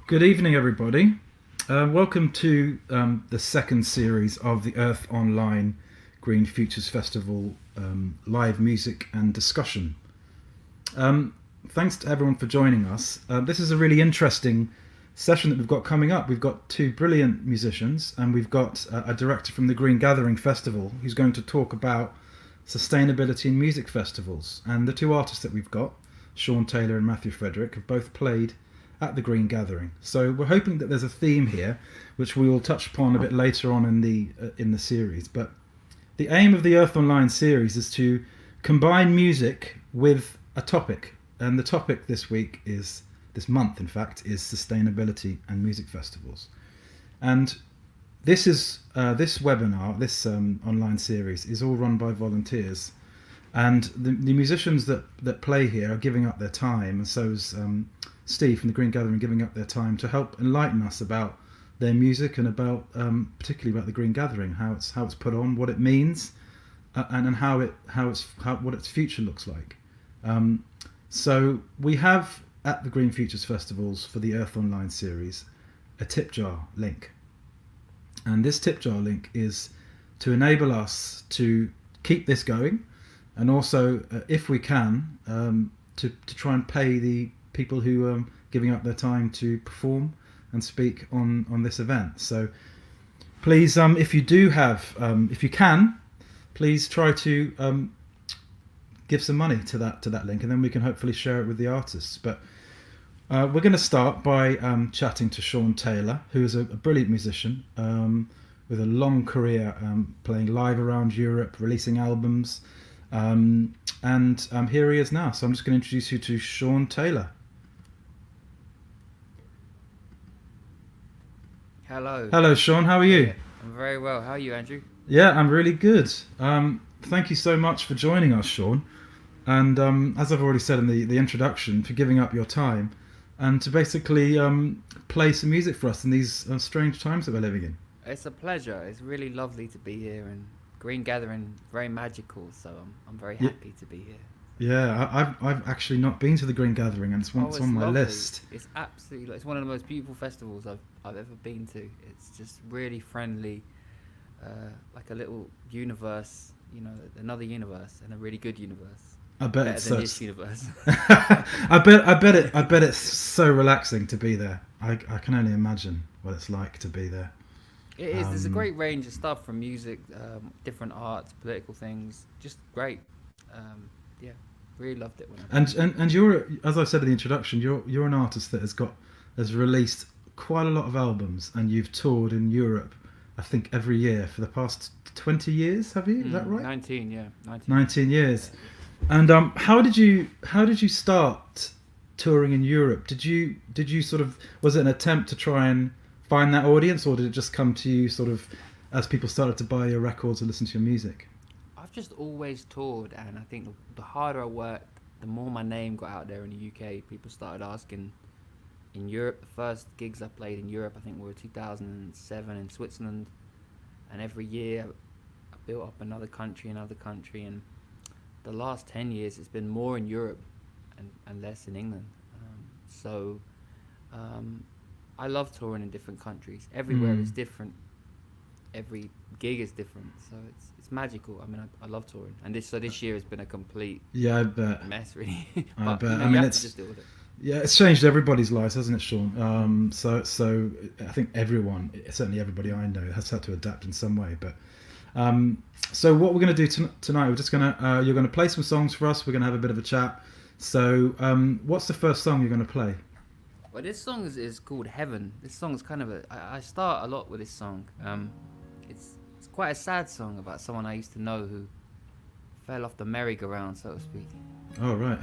Good evening, everybody. Welcome to the second series of the Earth Online Green Futures Festival live music and discussion. Thanks to everyone for joining us. This is a really interesting session that we've got coming up. We've got two brilliant musicians and we've got a director from the Green Gathering Festival who's going to talk about sustainability in music festivals. And the two artists that we've got, Sean Taylor and Matthew Frederick, have both played at the Green Gathering. So we're hoping that there's a theme here, which we will touch upon a bit later on in the series. But the aim of the Earth Online series is to combine music with a topic, and the topic this month, in fact, is sustainability and music festivals. And this webinar, this online series, is all run by volunteers. And the musicians that play here are giving up their time, and so is Steve from the Green Gathering giving up their time to help enlighten us about their music and about particularly about the Green Gathering, how it's put on, what it means, and what its future looks like. So we have at the Green Futures Festivals for the Earth Online series a tip jar link, and this tip jar link is to enable us to keep this going, and also if we can to try and pay the people who are giving up their time to perform and speak on this event. So please, if you can, please try to give some money to that link, and then we can hopefully share it with the artists. But we're going to start by chatting to Sean Taylor, who is a brilliant musician with a long career playing live around Europe, releasing albums, and here he is now. So I'm just going to introduce you to Sean Taylor. Hello, Sean. How are you? I'm very well. How are you, Andrew? Yeah, I'm really good. Thank you so much for joining us, Sean. And as I've already said in the introduction, for giving up your time and to basically play some music for us in these strange times that we're living in. It's a pleasure. It's really lovely to be here, and Green Gathering, very magical. So I'm very happy to be here. Yeah, I've actually not been to the Green Gathering, and it's on my lovely. list. It's absolutely, it's one of the most beautiful festivals I've ever been to. It's just really friendly, like a little universe, another universe, and a really good universe. I bet Better it's than this universe. I bet it's so relaxing to be there. I can only imagine what it's like to be there. It is. There's a great range of stuff, from music, different arts, political things. Just great. Yeah, really loved it. And you're, as I said in the introduction, you're an artist that has released quite a lot of albums, and you've toured in Europe, I think, every year for the past 20 years. Have you? Is that right? 19, yeah. 19 years. Yeah. And how did you start touring in Europe? Did you sort of, was it an attempt to try and find that audience, or did it just come to you sort of as people started to buy your records and listen to your music? I've just always toured, and I think the harder I worked, the more my name got out there in the UK. People started asking. In Europe, the first gigs I played in Europe, I think, were 2007 in Switzerland, and every year I built up another country, and the last 10 years it's been more in Europe and less in England. So I love touring in different countries. Everywhere is different. Every gig is different, so it's magical. I mean, I love touring, and this year has been a complete I bet mess, really. I bet. I mean, it's just deal with it. Yeah, it's changed everybody's lives, hasn't it, Sean? So I think everyone, certainly everybody I know, has had to adapt in some way. But so what we're going to do tonight, you're going to play some songs for us. We're going to have a bit of a chat. So what's the first song you're going to play? Well, this song is called Heaven. This song is kind of I start a lot with this song. It's quite a sad song about someone I used to know who fell off the merry-go-round, so to speak. Oh, right.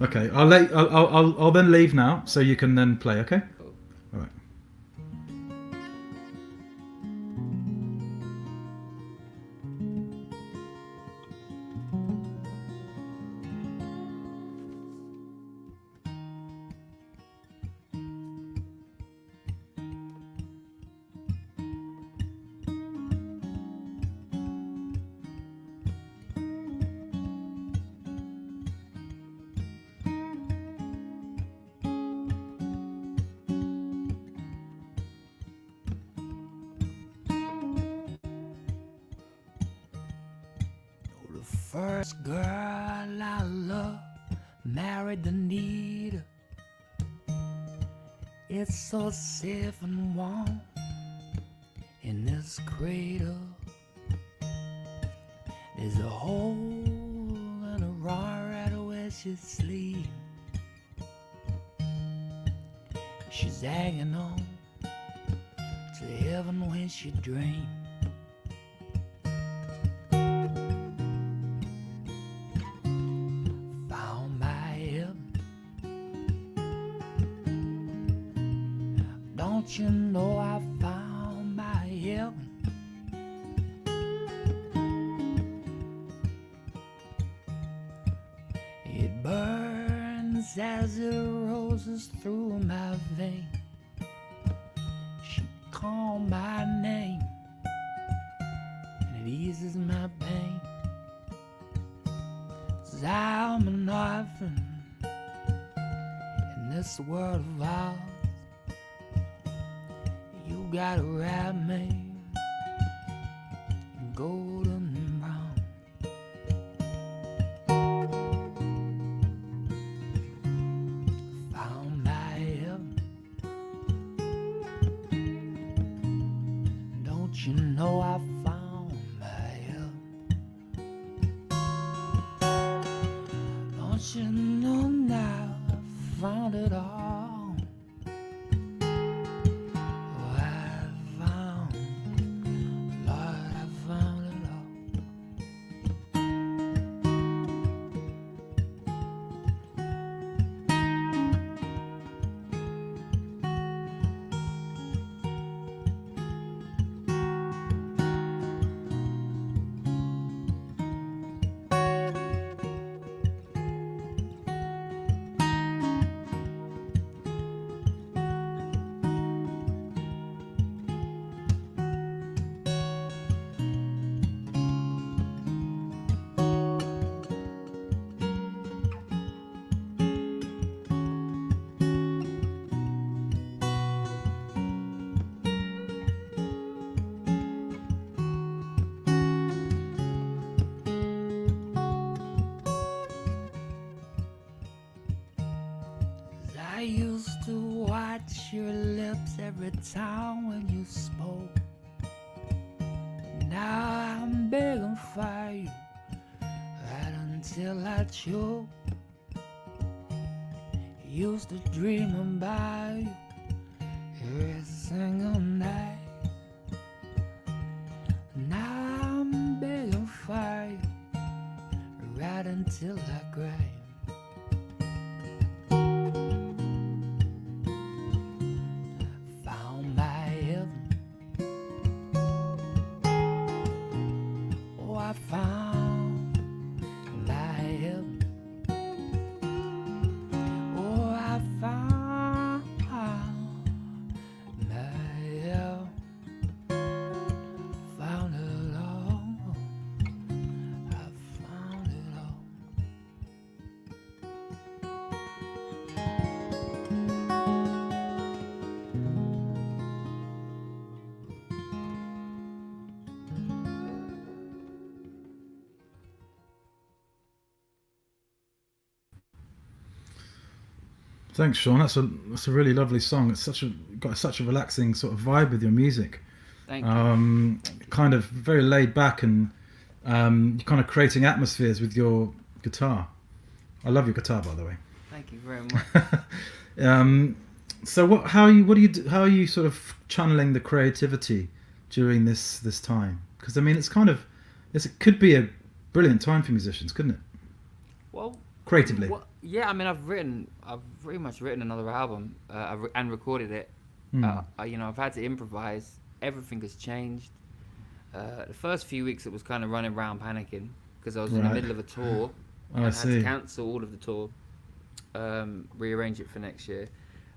Okay, I'll then leave now, so you can then play. Okay. Cool. All right. First girl I love married the need. It's so safe and warm in this cradle. There's a hole in a rock right where she sleeps. She's hanging on to heaven when she dreams. Found my heaven. Don't you know I found my heaven? It burns as it roses through my veins. She called my name, and it eases my pain. 'Cause I'm an orphan in this world of ours. You gotta wrap me in golden brown. Found my heaven. Don't you know I found my heaven? Don't you know now I found it all? Oh, I found, Lord, I found it all. I used to watch your lips every time when you spoke. Now I'm begging for you right until I choke. Used to dream about you every single night. Now I'm begging for you right until I cry. Found my heaven. Oh, I found my heaven. Oh, I found my heaven. Found it all. I found it all. Thanks, Sean. That's a really lovely song. It's got such a relaxing sort of vibe with your music. Thank you. Kind of very laid back, and you're kind of creating atmospheres with your guitar. I love your guitar, by the way. Thank you very much. So how are you sort of channeling the creativity during this time? Because I mean, it could be a brilliant time for musicians, couldn't it? Well, Creatively. yeah, I mean, I've pretty much written another album and recorded it. I've had to improvise. Everything has changed. The first few weeks, it was kind of running around panicking because I was in the middle of a tour. Oh, and I had see. to cancel all of the tour, rearrange it for next year,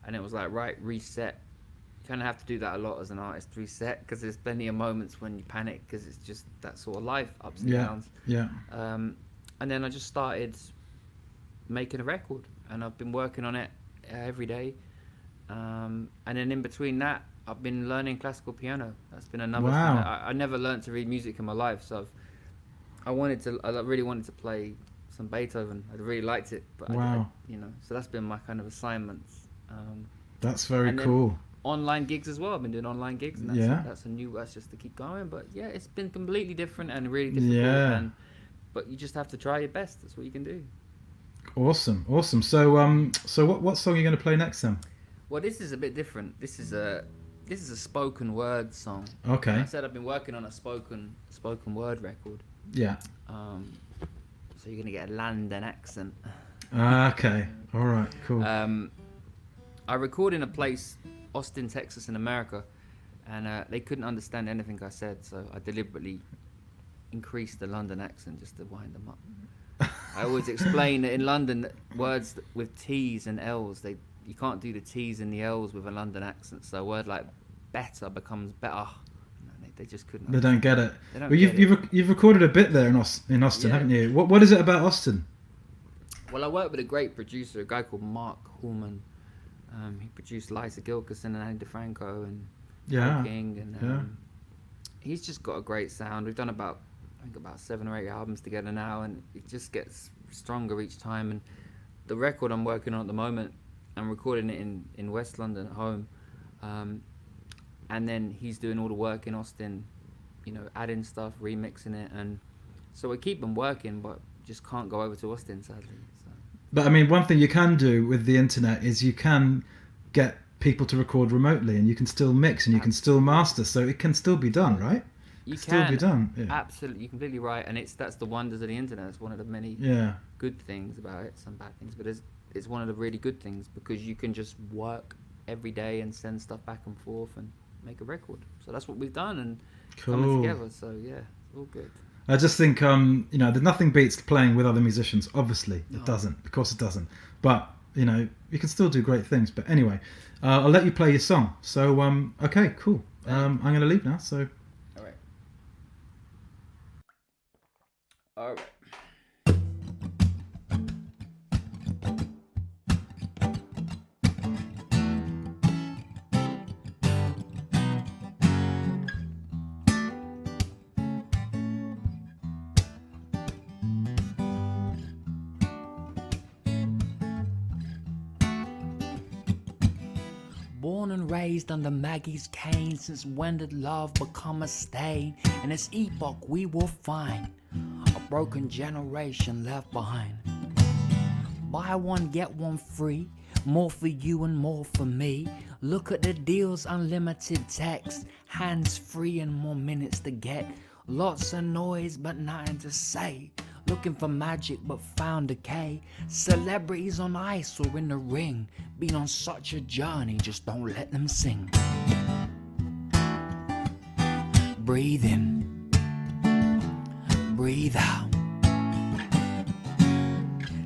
and it was like, right, reset. You kind of have to do that a lot as an artist, reset, because there's plenty of moments when you panic because it's just that sort of life, ups and downs. Yeah. And then I just started making a record, and I've been working on it every day. And then in between that, I've been learning classical piano. That's been another thing. Wow. I never learned to read music in my life, so I really wanted to play some Beethoven. I really liked it, but Wow. so that's been my kind of assignments. That's very and then cool. Online gigs as well. I've been doing online gigs, and that's just to keep going. But yeah, it's been completely different and really difficult. Yeah. But you just have to try your best. That's what you can do. Awesome. So what song are you going to play next then? Well, this is a bit different. This is a spoken word song. Okay. And I said I've been working on a spoken word record. Yeah. So you're gonna get a London accent. Okay. All right. Cool. I record in a place, Austin, Texas, in America, and they couldn't understand anything I said, so I deliberately increased the London accent just to wind them up. I always explain that in London, words with T's and L's, you can't do the T's and the L's with a London accent. So a word like better becomes better. They just couldn't. They don't get it. Well, you've recorded a bit there in Austin, haven't you? What is it about Austin? Well, I worked with a great producer, a guy called Mark Hallman. He produced Liza Gilkerson and Annie DeFranco and Paul King, and he's just got a great sound. We've done about 7 or 8 albums together now, and it just gets stronger each time. And the record I'm working on at the moment, I'm recording it in West London at home, and then he's doing all the work in Austin, adding stuff, remixing it, and so we keep them working, but just can't go over to Austin, sadly. So. But I mean, one thing you can do with the internet is you can get people to record remotely, and you can still mix and you can still master, so it can still be done, right? You can still be done. Yeah. Absolutely, you're completely right, and that's the wonders of the internet. It's one of the many good things about it, some bad things, but it's one of the really good things because you can just work every day and send stuff back and forth and make a record. So that's what we've done, and coming together. So yeah, it's all good. I just think there's nothing beats playing with other musicians. Obviously, it doesn't. Of course, it doesn't. But you can still do great things. But anyway, I'll let you play your song. So okay, cool. I'm going to leave now. So. All right. Born and raised under Maggie's cane, since when did love become a stain? In this epoch we will find a broken generation left behind. Buy one, get one free, more for you and more for me. Look at the deals, unlimited text, hands free and more minutes to get. Lots of noise but nothing to say. Looking for magic but found decay. Celebrities on ice or in the ring. Been on such a journey, just don't let them sing. Breathe in, breathe out.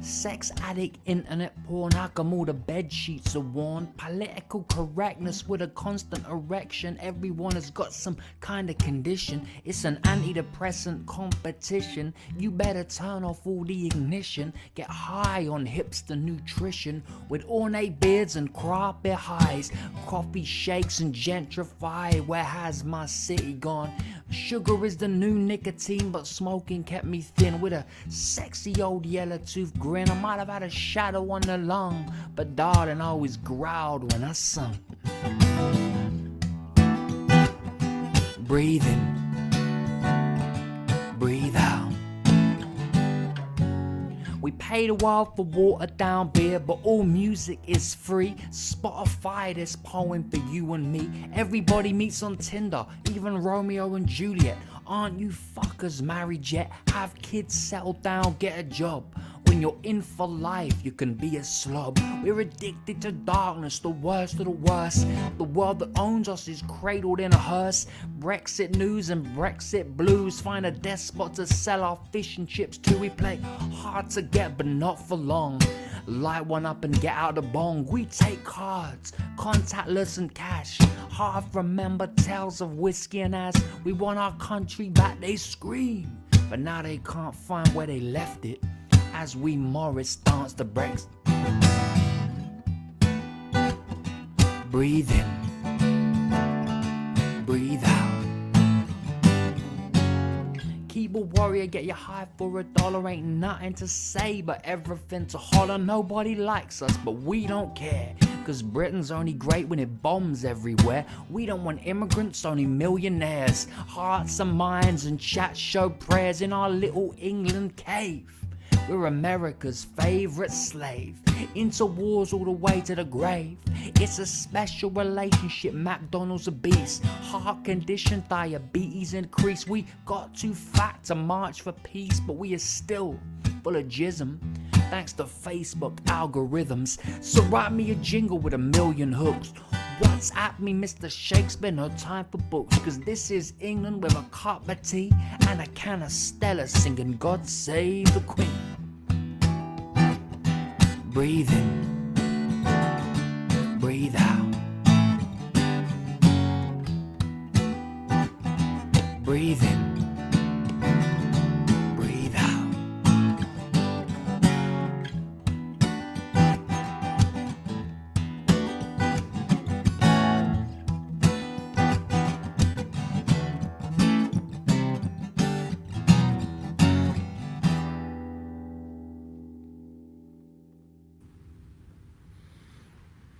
Sex addict, internet porn, how come all the bed sheets are worn? Political correctness with a constant erection. Everyone has got some kind of condition. It's an antidepressant competition. You better turn off all the ignition. Get high on hipster nutrition with ornate beards and crappy highs. Coffee shakes and gentrify. Where has my city gone? Sugar is the new nicotine, but smoking kept me thin with a sexy old yellow tooth grin. I might have had a shadow on the lung, but darling always growled when I sung. Breathe in, breathe out. We paid a while for watered down beer, but all music is free. Spotify this poem for you and me. Everybody meets on Tinder, even Romeo and Juliet. Aren't you fuckers married yet? Have kids, settle down, get a job. When you're in for life, you can be a slob. We're addicted to darkness, the worst of the worst. The world that owns us is cradled in a hearse. Brexit news and Brexit blues. Find a despot to sell our fish and chips to. We play hard to get, but not for long. Light one up and get out the bong. We take cards, contactless and cash. Half remember tales of whiskey and ass. We want our country back, they scream. But now they can't find where they left it. As we Morris dance the Brexit. Breathe in, breathe out. Keep Keyboard warrior, get you high for $1. Ain't nothing to say, but everything to holler. Nobody likes us, but we don't care. Cause Britain's only great when it bombs everywhere. We don't want immigrants, only millionaires. Hearts and minds and chat show prayers in our little England cave. We're America's favourite slave. Into wars all the way to the grave. It's a special relationship, McDonald's a beast. Heart condition, diabetes increase. We got too fat to march for peace, but we are still full of jism. Thanks to Facebook algorithms. So write me a jingle with 1,000,000 hooks. What's at me, Mr. Shakespeare? No time for books. Cause this is England with a cup of tea and a can of Stella singing God Save the Queen. Breathe in, breathe out. Breathe in, breathe out.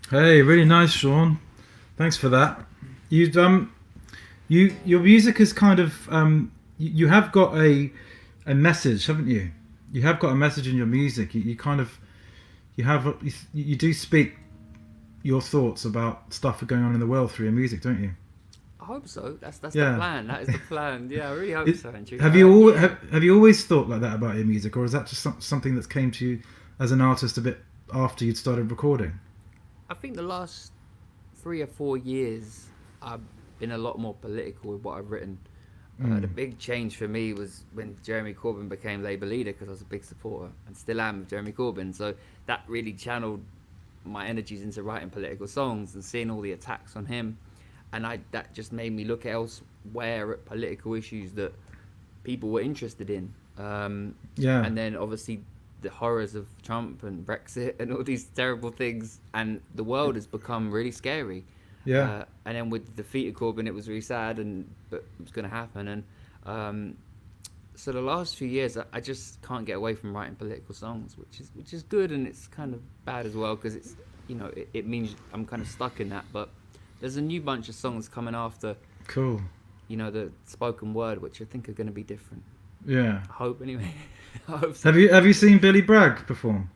Hey, really nice, Sean. Thanks for that. You've your music is kind of you have got a message, haven't you? You have got a message in your music. You do speak your thoughts about stuff going on in the world through your music, don't you? I hope so. That's Yeah. the plan. That is the plan. Yeah, I really hope so, Andrew. Have you always thought like that about your music, or is that just something that's came to you as an artist a bit after you'd started recording? I think the last 3 or 4 years I've been a lot more political with what I've written. The big change for me was when Jeremy Corbyn became Labour leader, because I was a big supporter and still am of Jeremy Corbyn. So that really channeled my energies into writing political songs and seeing all the attacks on him. And that just made me look elsewhere at political issues that people were interested in. And then obviously the horrors of Trump and Brexit and all these terrible things, and the world has become really scary. And then with the defeat of Corbyn, it was really sad, but it was going to happen. And so the last few years, I just can't get away from writing political songs, which is good, and it's kind of bad as well, because it's, you know, it means I'm kind of stuck in that. But there's a new bunch of songs coming after. Cool. You know, the spoken word, which I think are going to be different. Yeah. I hope, anyway. I hope so. Have you seen Billy Bragg perform?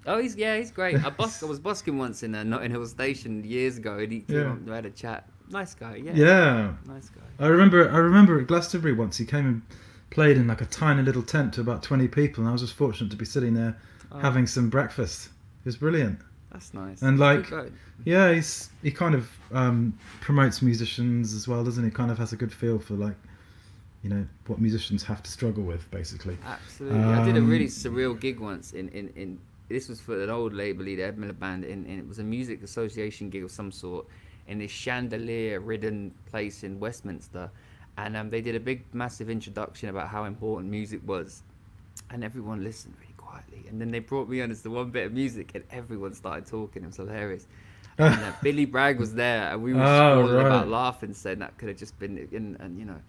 Oh, he's great. I was busking once in Notting Hill Station years ago, and he came up and had a chat. Nice guy, yeah. Yeah. Nice guy. I remember at Glastonbury once he came and played in like a tiny little tent to about 20 people, and I was just fortunate to be sitting there having some breakfast. It was brilliant. That's nice. And like, Good yeah, he kind of promotes musicians as well, doesn't he? Kind of has a good feel for, like, you know, what musicians have to struggle with, basically. Absolutely. I did a really surreal gig once in this was for an old Labour leader, Ed Miller Band, and it was a music association gig of some sort in this chandelier-ridden place in Westminster. And they did a big, massive introduction about how important music was. And everyone listened really quietly. And then they brought me on as the one bit of music, and everyone started talking. It was hilarious. And Billy Bragg was there, and we were falling about laughing, saying that could have just been, and you know.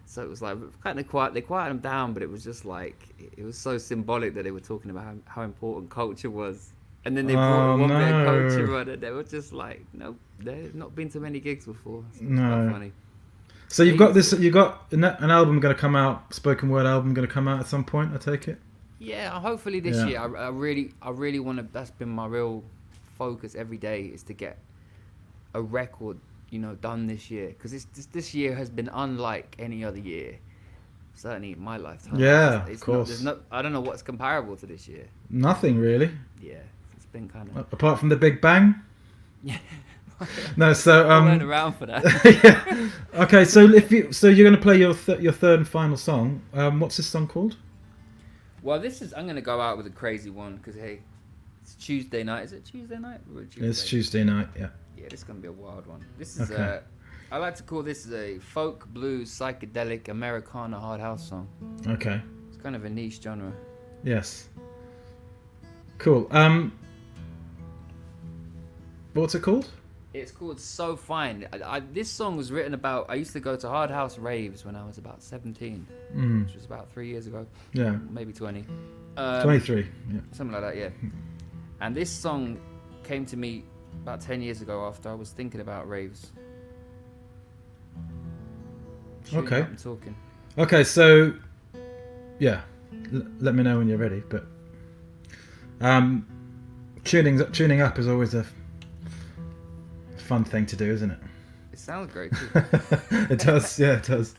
So it was like kind of quiet. They quieted them down, but it was just like, it was so symbolic that they were talking about how important culture was. And then they brought one bit of culture on, and they were just like, no, they've not been to many gigs before. So quite funny. So you've got an album going to come out, spoken word album going to come out at some point, I take it? Yeah, hopefully this year. I really want to. That's been my real focus every day, is to get a record, you know, done this year, because this year has been unlike any other year, certainly in my lifetime. Of course. I don't know what's comparable to this year. Nothing really. Yeah, it's been kind of apart from the Big Bang. Yeah. No, so I weren't around for that. Yeah. Okay, so you're going to play your third and final song. What's this song called? Well, I'm going to go out with a crazy one, because hey, it's Tuesday night. Is it Tuesday night? It's Tuesday night. Yeah. Yeah, this is going to be a wild one. This is I like to call this a folk, blues, psychedelic, Americana hard house song. Okay. It's kind of a niche genre. Yes. Cool. What's it called? It's called So Fine. This song was written about. I used to go to hard house raves when I was about 17, which was about 3 years ago. Yeah. Maybe 20. 23. Yeah. Something like that, yeah. And this song came to me about 10 years ago after I was thinking about raves. Okay. I'm talking. Okay, so yeah, let me know when you're ready. But tuning up is always a fun thing to do, isn't it? It sounds great too. It does, yeah, it does.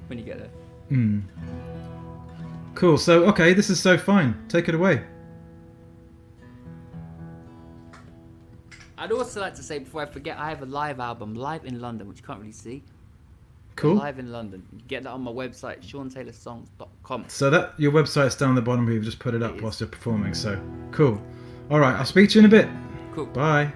When you get there. Cool. So okay, this is So Fine. Take it away. I'd also like to say before I forget, I have a live album, live in London, which you can't really see. Cool. Live in London. You get that on my website, SeanTaylorSongs.com. So that your website's down the bottom. We've just put it up It is. whilst you're performing. So cool. All right, I'll speak to you in a bit. Cool. Bye.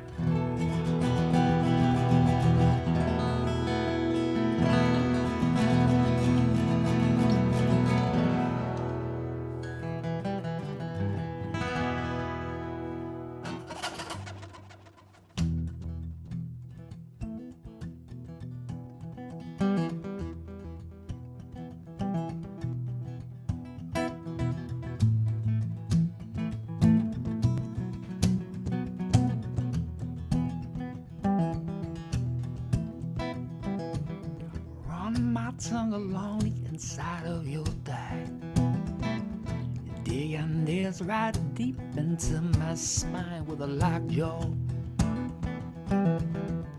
Run my tongue along the inside of your thigh. You're digging this right deep into my spine with a lockjaw.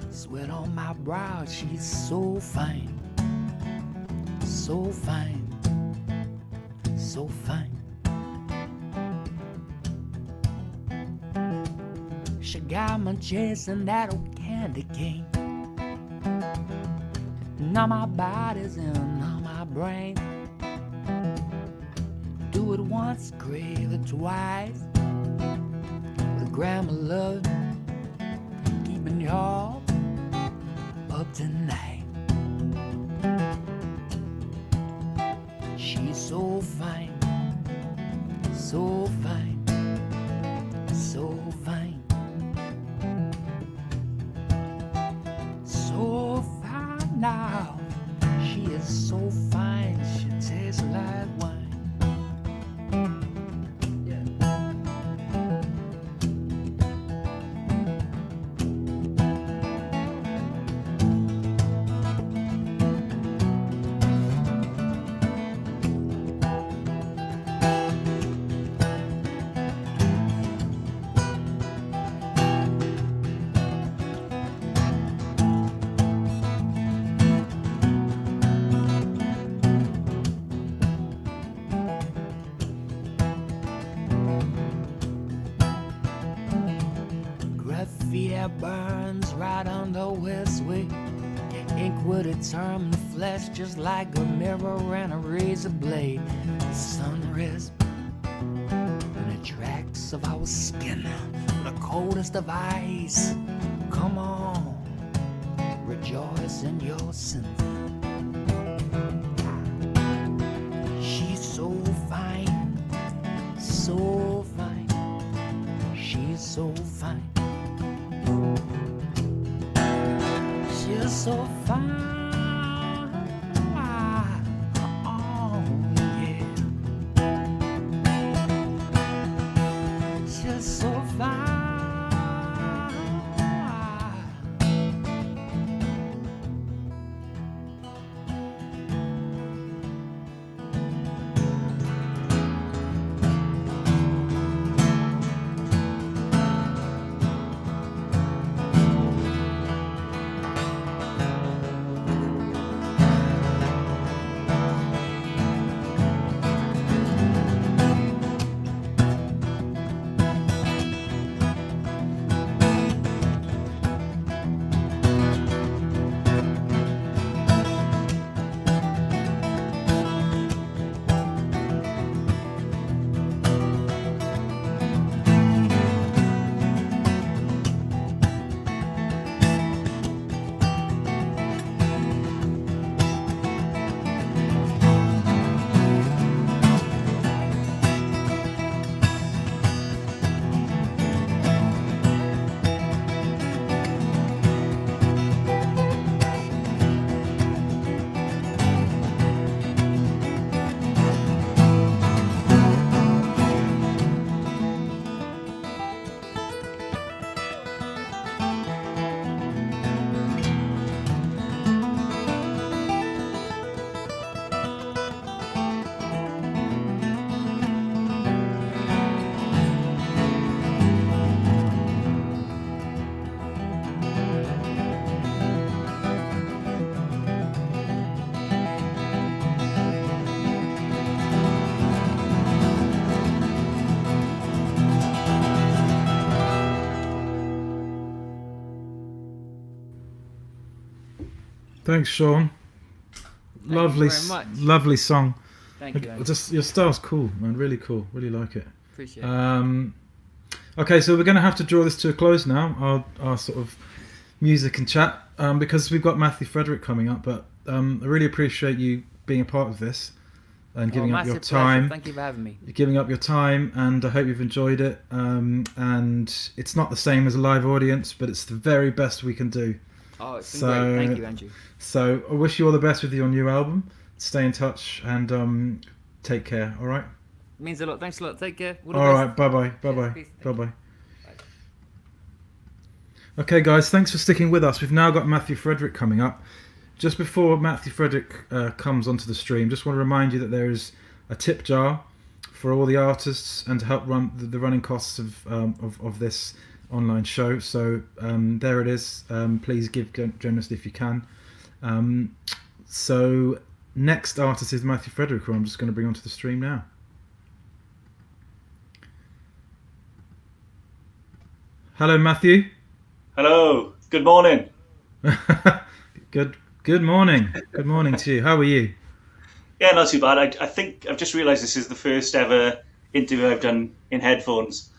Sweat on my brow, she's so fine. So fine. So fine. She got me chasing that old candy cane. Now my body's in, now my brain. Do it once, crave it twice. With a gram of love, keeping y'all up tonight. She's so fine, so fine, so fine. So fine now, she is so fine, she tastes like wine. Graffiti burns right on the west wing. Ink would determine the flesh just like a mirror and a razor blade. The sunrise and the tracks of our skin, the coldest of ice. Come on, rejoice in your sins. She's so fine, so fine. She's so fine. She's so fine. Oh, yeah. She's so fine. Thanks, Sean. Thank you very much. Lovely song. Thank you, Andrew. Just your style's cool, man. Really cool. Really like it. Appreciate it. Okay, so we're going to have to draw this to a close now. Our sort of music and chat, because we've got Matthew Frederick coming up. But I really appreciate you being a part of this and giving up your massive time. pleasure. Thank you for having me. You're giving up your time, and I hope you've enjoyed it. And it's not the same as a live audience, but it's the very best we can do. Oh, it's been great. Thank you, Andrew. So I wish you all the best with your new album. Stay in touch and take care. All right. It means a lot. Thanks a lot. Take care. All right. Bye bye. Bye bye. Bye bye. Okay, guys. Thanks for sticking with us. We've now got Matthew Frederick coming up. Just before Matthew Frederick comes onto the stream, just want to remind you that there is a tip jar for all the artists and to help run the running costs of this online show. So there it is. Please give generously if you can. So next artist is Matthew Frederick, who I'm just going to bring onto the stream now. Hello, Matthew. Hello. Good morning. Good morning. Good morning to you. How are you? Yeah, not too bad. I think I've just realised this is the first ever interview I've done in headphones.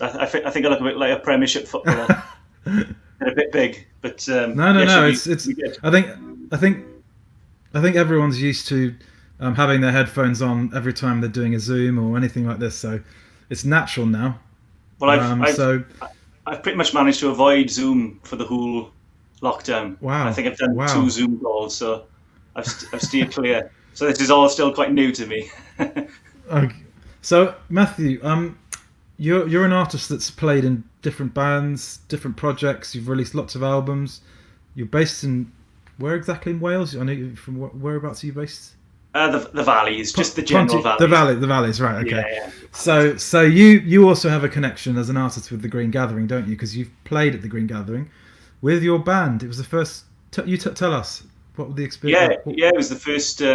I think I look a bit like a Premiership footballer. And a bit big, but no. It's. I think everyone's used to having their headphones on every time they're doing a Zoom or anything like this, so it's natural now. Well, I've pretty much managed to avoid Zoom for the whole lockdown. Wow. I think I've done 2 Zoom calls, so I've steered clear. So this is all still quite new to me. Okay. So Matthew, you're an artist that's played in different bands, different projects. You've released lots of albums. You're based in where exactly in Wales? I know you're from whereabouts are you based? The valleys, just the general valleys. The valleys, right? Okay. Yeah. So you also have a connection as an artist with the Green Gathering, don't you? Because you've played at the Green Gathering with your band. It was the first. Tell us what was the experience. Yeah, it was the first. I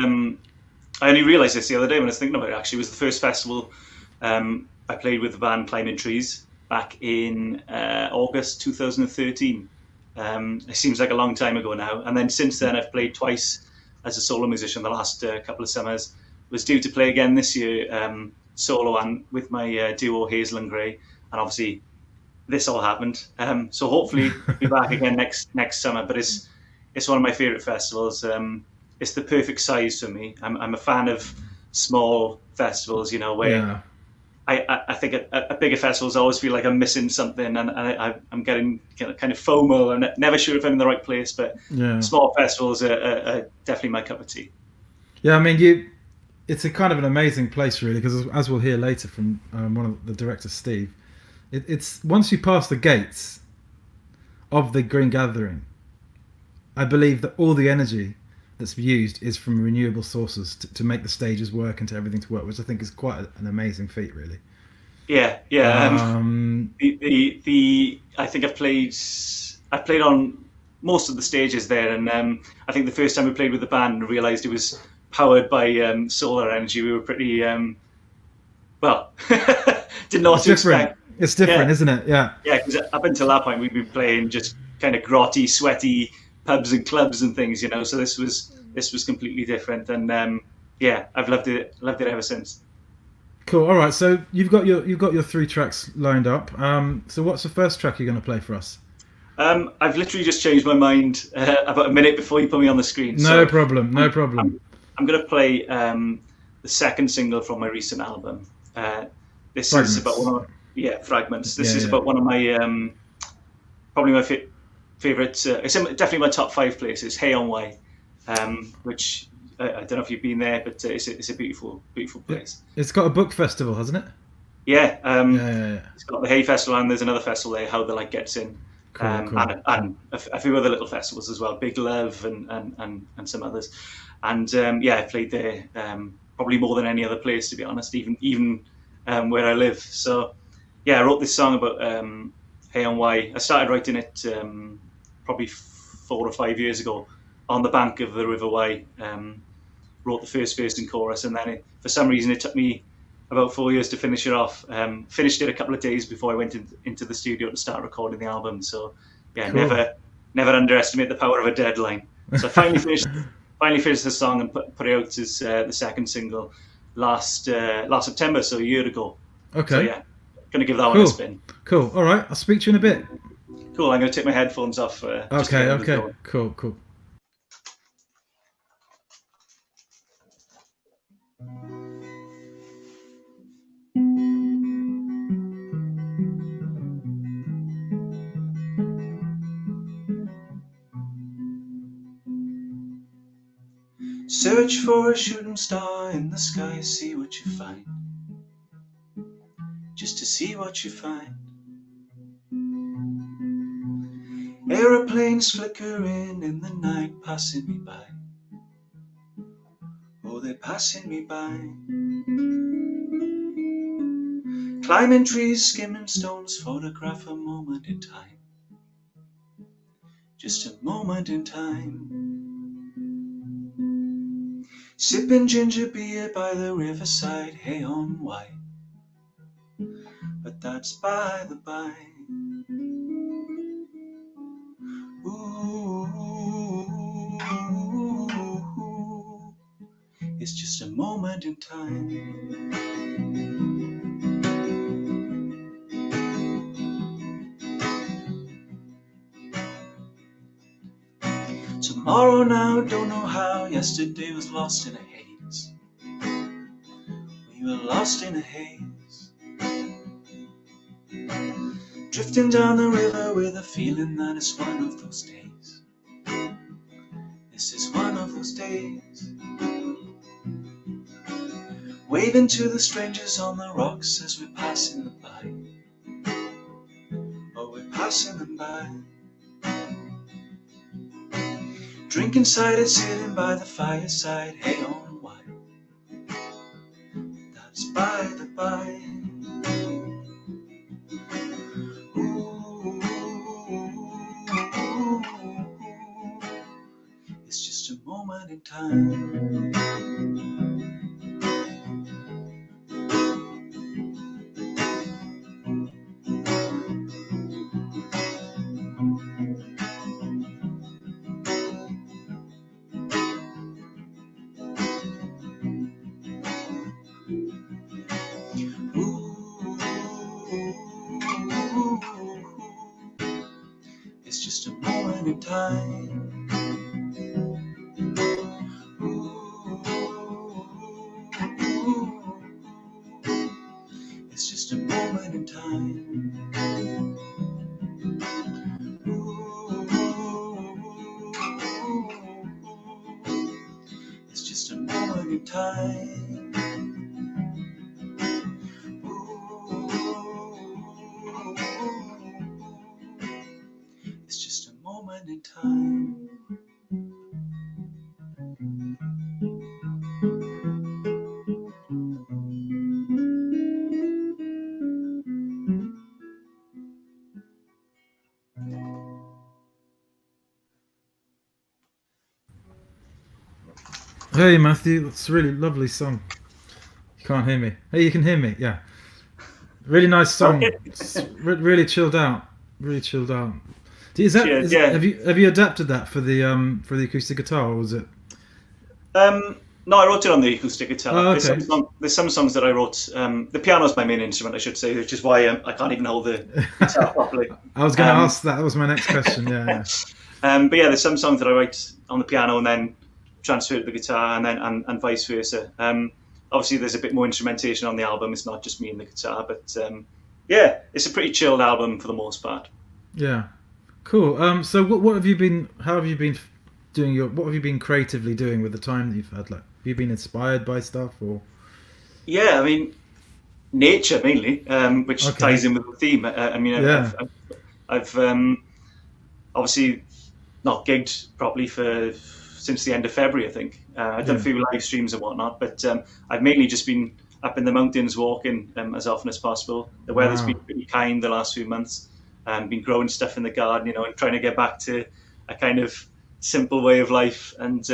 only realised this the other day when I was thinking about it. Actually, it was the first festival I played with the band Climbing Trees back in August 2013. It seems like a long time ago now. And then since then, I've played twice as a solo musician the last couple of summers. Was due to play again this year, solo and with my duo Hazel and Grey. And obviously, this all happened. So hopefully, be back again next summer. But it's one of my favourite festivals. It's the perfect size for me. I'm a fan of small festivals, where I think at bigger festivals I always feel like I'm missing something, and I'm getting kind of FOMO and never sure if I'm in the right place. But small festivals are definitely my cup of tea. Yeah, I mean, it's a kind of an amazing place, really, because as we'll hear later from one of the directors, Steve, it's once you pass the gates of the Green Gathering, I believe that all the energy that's used is from renewable sources to make the stages work and to everything to work, which I think is quite an amazing feat, really. Yeah. I think I've played on most of the stages there, and I think the first time we played with the band and realised it was powered by solar energy, we were pretty didn't know what to expect. It's different, isn't it? Yeah. Yeah, because up until that point we'd been playing just kind of grotty, sweaty pubs and clubs and things, so this was completely different, and I've loved it ever since. Cool. All right, so you've got your 3 tracks lined up. So what's the first track you're going to play for us? I've literally just changed my mind about a minute before you put me on the screen. No problem. I'm going to play the second single from my recent album. This Fragments. Is about one of Fragments. This is about one of my probably my favourite. It's definitely my top 5 places. Hey on Wye, which I don't know if you've been there, but it's a beautiful place. It's got a book festival, hasn't it? Yeah. Yeah. It's got the Hay Festival, and there's another festival there, How the Light Gets In. Cool. And a few other little festivals as well, Big Love and some others. And I played there probably more than any other place, to be honest, even where I live. So I wrote this song about Hey on Wye. I started writing it probably 4 or 5 years ago on the bank of the River Wye. Wrote the first verse and chorus, and then for some reason it took me about 4 years to finish it off. Finished it a couple of days before I went into the studio to start recording the album. So Cool. never underestimate the power of a deadline. So I finally finished the song and put it out as the second single last September, so a year ago. Okay. So yeah, gonna give that one Cool. a spin. Cool. All right. I'll speak to you in a bit. Cool. I'm gonna take my headphones off. Just to Okay. get them Okay. going. Cool. Search for a shooting star in the sky, see what you find. Just to see what you find. Aeroplanes flickering in the night, passing me by. Oh, they're passing me by. Climbing trees, skimming stones, photograph a moment in time. Just a moment in time. Sipping ginger beer by the riverside, hey on why? But that's by the by. Ooh, it's just a moment in time. Tomorrow now, don't know how. Yesterday was lost in a haze. We were lost in a haze. Drifting down the river with a feeling that it's one of those days. This is one of those days. Waving to the strangers on the rocks as we're passing them by. Oh, we're passing them by. Drinking cider, sitting by the fireside, hey on why? That's by the by. Ooh, it's just a moment in time. It's just a moment in time. It's just a moment in time. It's just a moment in time. It's just a moment in time. Hey Matthew, that's a really lovely song. You can't hear me. Hey, you can hear me. Yeah. Really nice song. It's really chilled out. Really chilled out. Cheers, yeah. Have you adapted that for the acoustic guitar, or was it? No, I wrote it on the acoustic guitar. Oh, okay. There's some songs that I wrote. The piano's my main instrument, I should say, which is why I can't even hold the guitar properly. I was going to ask that. That was my next question. Yeah. But yeah, there's some songs that I write on the piano and then transfer to the guitar, and vice versa. Obviously, there's a bit more instrumentation on the album. It's not just me and the guitar, but yeah, it's a pretty chilled album for the most part. Yeah. Cool. So what have you been? How have you been doing what have you been creatively doing with the time that you've had? Like, have you been inspired by stuff, or? Yeah, I mean, nature mainly, which ties in with the theme. I've obviously not gigged properly since the end of February, I think. I've done a few live streams and whatnot, but I've mainly just been up in the mountains walking as often as possible. The weather's been pretty kind the last few months. Been growing stuff in the garden, and trying to get back to a kind of simple way of life. And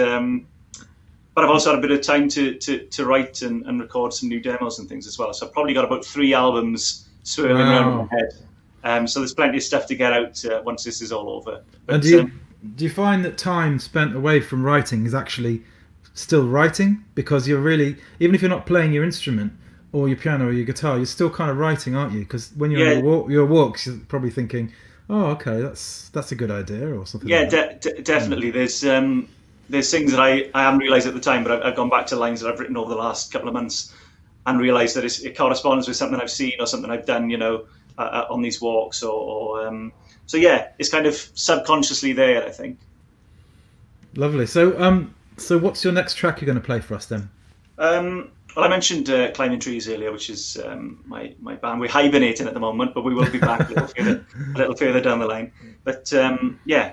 but I've also had a bit of time to write and record some new demos and things as well. So I've probably got about 3 albums swirling around in my head. So there's plenty of stuff to get out once this is all over. But, and do do you find that time spent away from writing is actually still writing? Because you're really, even if you're not playing your instrument or your piano or your guitar, you're still kind of writing, aren't you? Because when you're on your walks, you're probably thinking, oh, okay, that's a good idea or something. Yeah, like that. definitely. There's things that I haven't realised at the time, but I've gone back to lines that I've written over the last couple of months and realised that it corresponds with something I've seen or something I've done, on these walks so yeah, it's kind of subconsciously there, I think. Lovely. So what's your next track you're going to play for us then? Well, I mentioned Climbing Trees earlier, which is my band. We're hibernating at the moment, but we will be back a little further down the line. But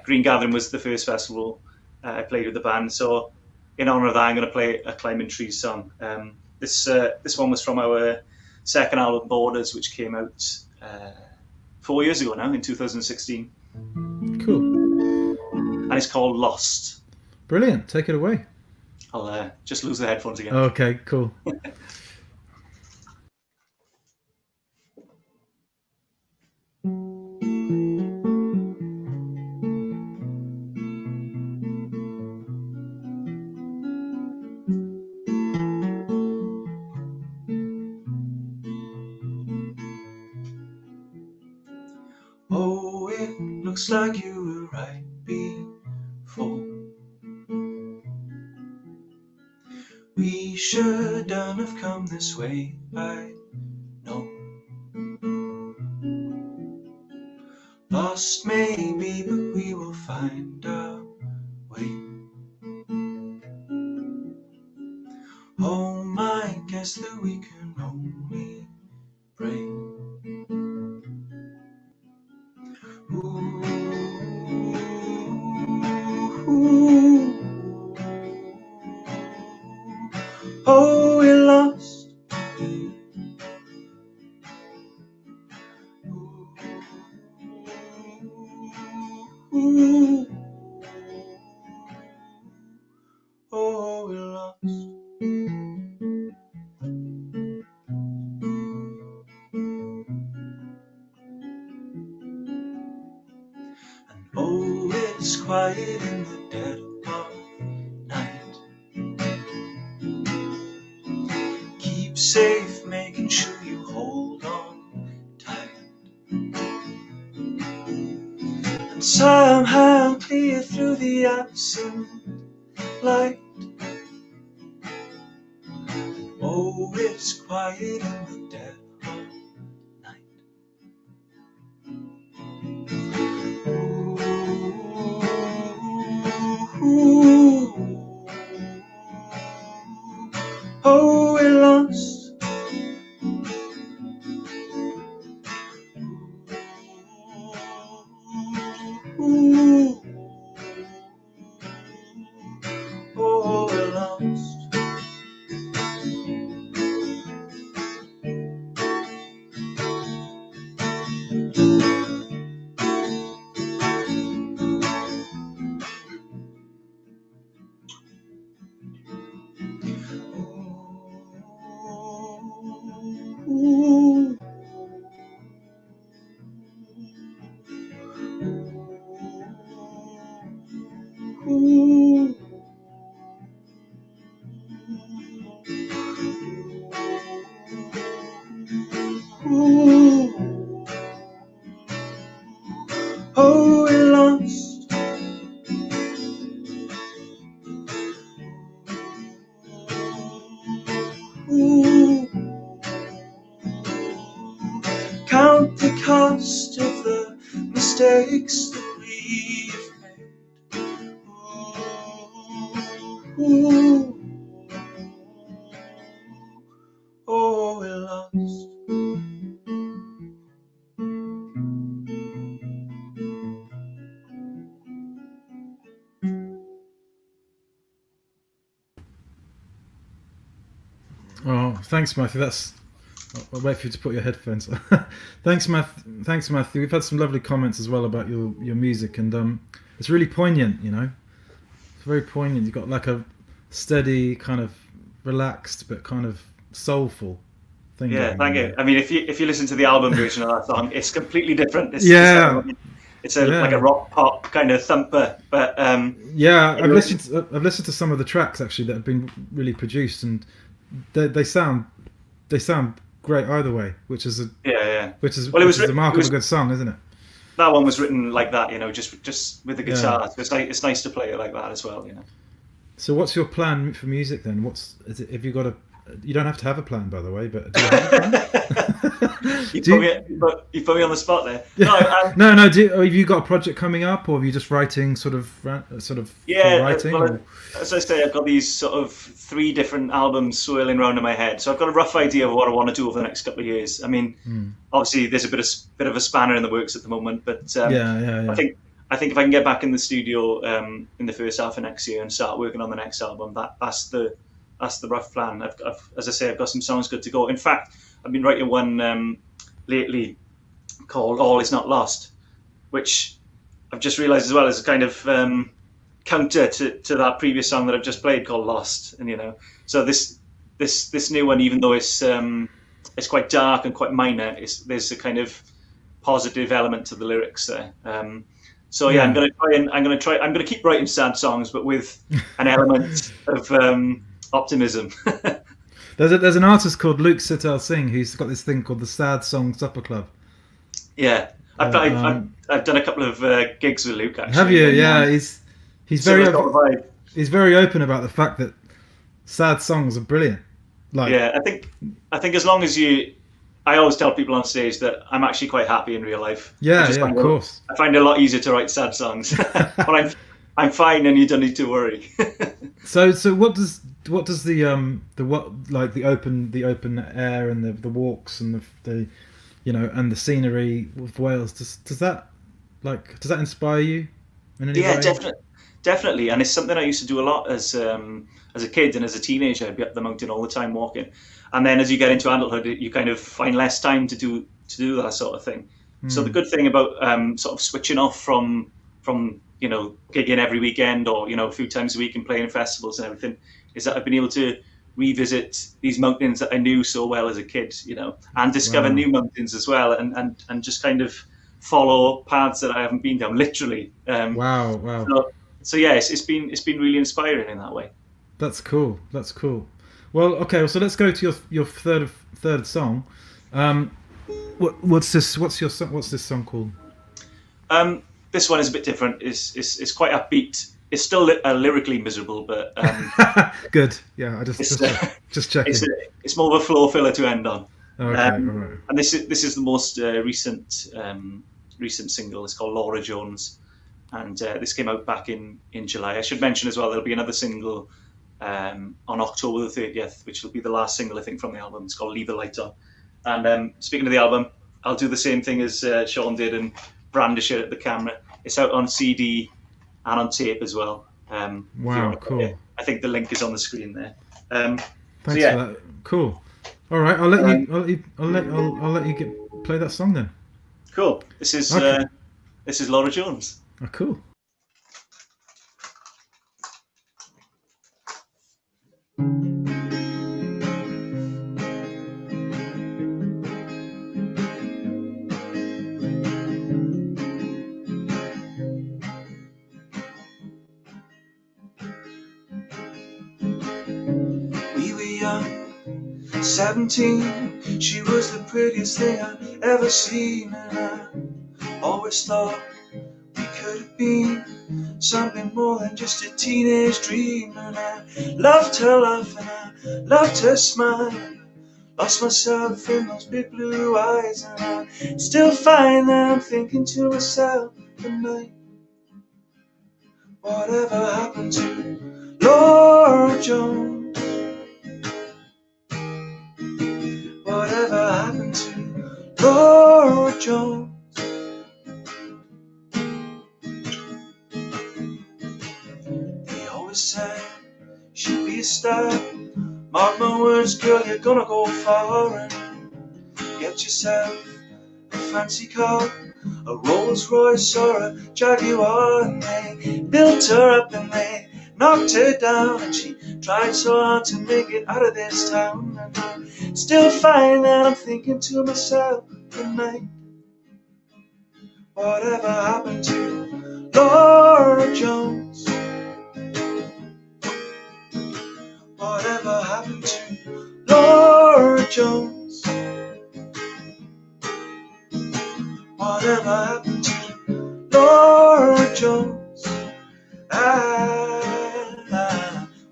Green Gathering was the first festival I played with the band. So in honour of that, I'm going to play a Climbing Trees song. This one was from our second album, Borders, which came out 4 years ago now, in 2016. Cool. And it's called Lost. Brilliant. Take it away. I'll just lose the headphones again. Okay, cool. Oh, it looks like you were right before. We shouldn't have come this way, I know. Lost maybe, but we will find our way. Home, I guess that we can only pray. Ooh, oh, we're lost. Ooh, oh, we're lost. And oh, it's quiet in the dead of night. Keep safe, making sure you hold on tight. And somehow clear through the absent light. Oh, it's quiet in the dead of night. Ooh, oh, we're lost. Ooh, oh, we're lost. Ooh, ooh, ooh, oh, we're lost. Ooh, count the cost of the mistakes that we've made. Ooh, oh, we're lost. Oh, thanks, Matthew. I'll wait for you to put your headphones on. Thanks, Matthew. We've had some lovely comments as well about your music, and it's really poignant. It's very poignant. You've got like a steady, kind of relaxed, but kind of soulful thing. Yeah, going thank on you. I mean, if you listen to the album version of that song, it's completely different. Yeah. it's like a rock pop kind of thumper. But yeah, I've listened to some of the tracks actually that have been really produced, and they sound great either way, which is the mark of a good song, isn't it? That one was written like that, just with the guitar. So it's nice to play it like that as well, So what's your plan for music then? Have you got you don't have to have a plan, by the way, but do you have a plan? You put me on the spot there. No, no. Have you got a project coming up, or are you just writing sort of writing? Well, as I say, I've got these sort of 3 different albums swirling around in my head. So I've got a rough idea of what I want to do over the next couple of years. I mean, obviously there's a bit of a spanner in the works at the moment, but I think if I can get back in the studio in the first half of next year and start working on the next album, that's the rough plan. As I say, I've got some songs good to go. In fact, I've been writing one lately called "All Is Not Lost," which I've just realised as well is a kind of counter to that previous song that I've just played called "Lost." And so this new one, even though it's quite dark and quite minor, there's a kind of positive element to the lyrics there. I'm going to keep writing sad songs, but with an element of optimism. There's an artist called Luke Sital Singh who's got this thing called the Sad Song Supper Club. Yeah, I've done a couple of gigs with Luke actually. Have you? Yeah, he's very open about the fact that sad songs are brilliant. I think as long as I always tell people on stage that I'm actually quite happy in real life. Yeah, of course. I find it a lot easier to write sad songs, but I'm fine, and you don't need to worry. So what does the open air and the walks and the and the scenery of Wales, does that inspire you in any way? Yeah, definitely, and it's something I used to do a lot as a kid and as a teenager. I'd be up the mountain all the time walking, and then as you get into adulthood, you kind of find less time to do that sort of thing. So the good thing about sort of switching off from gigging every weekend or a few times a week and playing festivals and everything is that I've been able to revisit these mountains that I knew so well as a kid, and discover new mountains as well, and just kind of follow paths that I haven't been down, literally. Wow. So yeah, it's been really inspiring in that way. That's cool. Well, okay. So let's go to your third song. What's this song called? This one is a bit different. It's quite upbeat. It's still lyrically miserable, but good. Yeah, I just checking. It's more of a floor filler to end on. Okay, all right. And this is the most recent single. It's called Laura Jones, and this came out back in July. I should mention as well there'll be another single on October the 30th, which will be the last single I think from the album. It's called Leave the Light On. And speaking of the album, I'll do the same thing as Sean did and brandish it at the camera. It's out on CD and on tape as well. Wow, cool. I think the link is on the screen there. Thanks for that. Cool. All right, I'll let you play that song then. Cool. This is Laura Jones. Oh, cool. We were young, 17. She was the prettiest thing I'd ever seen, and I always thought we could have been something more than just a teenage dream. And I loved her laugh and I loved her smile, lost myself in those big blue eyes, and I still find that I'm thinking to myself at night, whatever happened to Laura Jones? Whatever happened to Laura Jones? They always said she'd be a star. Mark my words, girl, you're gonna go far and get yourself a fancy car, a Rolls Royce or a Jaguar. And they built her up and they knocked her down, and she tried so hard to make it out of this town. And I still find that I'm thinking to myself at night, Whatever happened to Laura Jones? Whatever happened to Laura Jones? Whatever happened to Laura Jones?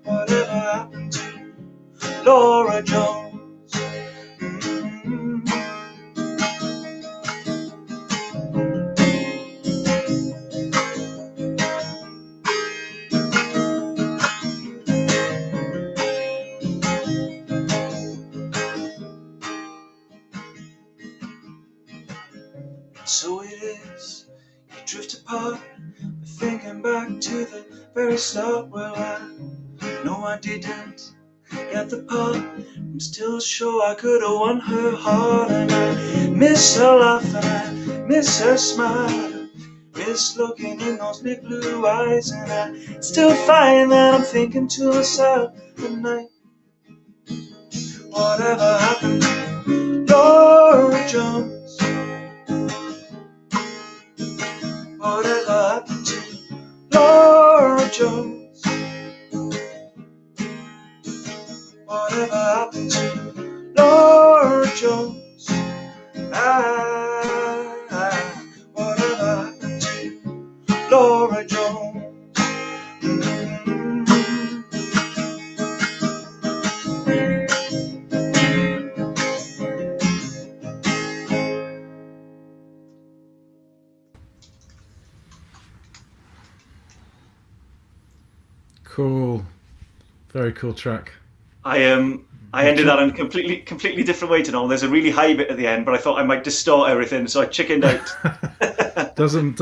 Whatever happened to Laura Jones? Mm-hmm. So it is, you drift apart, but thinking back to the very start. Well, I know I didn't get the part. I'm still sure I could have won her heart. And I miss her laugh and I miss her smile. Miss looking in those big blue eyes. And I still find that I'm thinking to myself at night, whatever happened to Laura Jones? Whatever happened to Laura Jones? Whatever happened to Laura Jones? Whatever happened to Laura Jones? Mm-hmm. Cool. Very cool track. I ended that in a completely different way to normal. There's a really high bit at the end, but I thought I might distort everything, so I chickened out. doesn't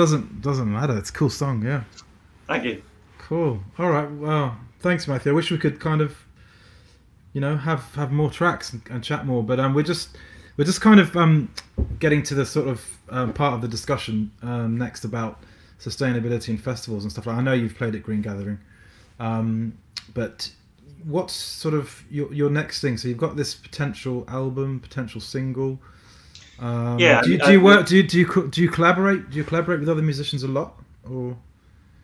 matter. It's a cool song, yeah. Thank you. Cool. All right. Well, thanks, Matthew. I wish we could kind of, have more tracks and chat more, but we're just kind of getting to the sort of part of the discussion next about sustainability and festivals and stuff like that. I know you've played at Green Gathering, but what's sort of your next thing? So you've got this potential album, potential single. Yeah. Do you work? Do you collaborate? Do you collaborate with other musicians a lot, or?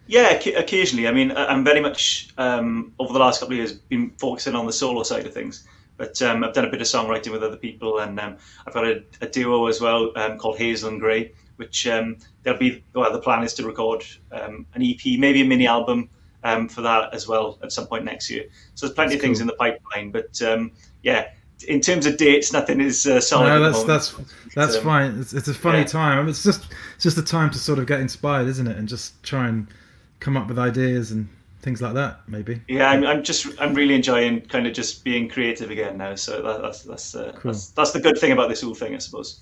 Yeah, occasionally. I mean, I'm very much over the last couple of years been focusing on the solo side of things. But I've done a bit of songwriting with other people, and I've got a duo as well called Hazel and Grey, which the plan is to record an EP, maybe a mini album for that as well at some point next year. So there's plenty of things in the pipeline, but in terms of dates, nothing is solid. No, that's fine. It's a funny time. I mean, it's just a time to sort of get inspired, isn't it, and just try and come up with ideas and things like that, maybe. Yeah, I'm really enjoying kind of just being creative again now. So Cool. that's the good thing about this whole thing, I suppose.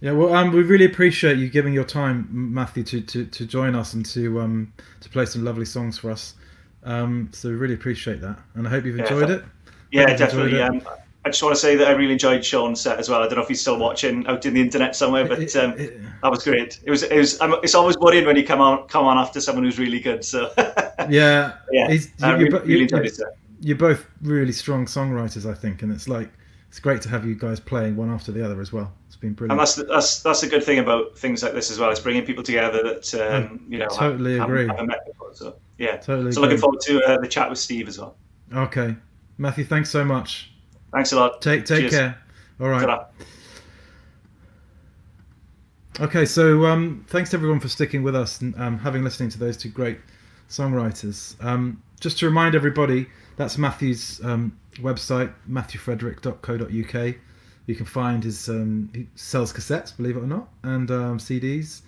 Yeah, well, we really appreciate you giving your time, Matthew, to join us and to play some lovely songs for us. So we really appreciate that, and I hope you've enjoyed it. Yeah, definitely. I just want to say that I really enjoyed Sean's set as well. I don't know if he's still watching out in the internet somewhere, but that was great. It's always worrying when you come on after someone who's really good. So yeah, I really enjoyed it. You're both really strong songwriters, I think, and it's great to have you guys playing one after the other as well. It's been brilliant. And that's the good thing about things like this as well. It's bringing people together that totally agree. haven't met before. So yeah, totally. So looking forward to the chat with Steve as well. Okay, Matthew, thanks so much. Thanks a lot. Take care. All right. Ta-da. Okay, so thanks to everyone for sticking with us and having listening to those two great songwriters. Just to remind everybody, that's Matthew's website, matthewfrederick.co.uk. You can find his he sells cassettes, believe it or not, and CDs,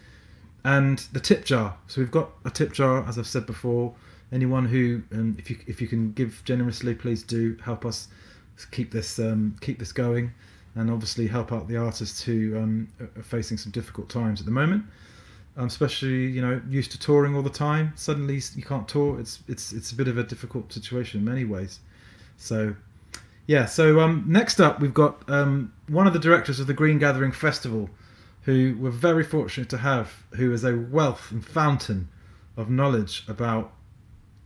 and the tip jar. So we've got a tip jar, as I've said before. Anyone who, if you can give generously, please do help us keep this going, and obviously help out the artists who are facing some difficult times at the moment, especially used to touring all the time. Suddenly you can't tour. It's a bit of a difficult situation in many ways. So next up we've got one of the directors of the Green Gathering Festival, who we're very fortunate to have, who is a wealth and fountain of knowledge about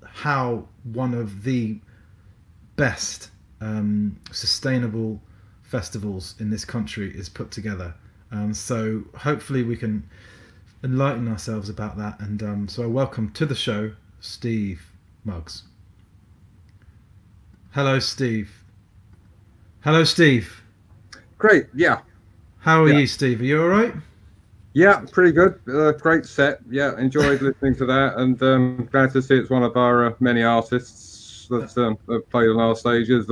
how one of the best sustainable festivals in this country is put together. So hopefully we can enlighten ourselves about that. And so I welcome to the show Steve Muggs. Hello, Steve. Hello, Steve. Great, yeah. How are you, Steve? Are you all right? Yeah, pretty good. Great set. Yeah, enjoyed listening to that, and glad to see it's one of our many artists that have played on our stages.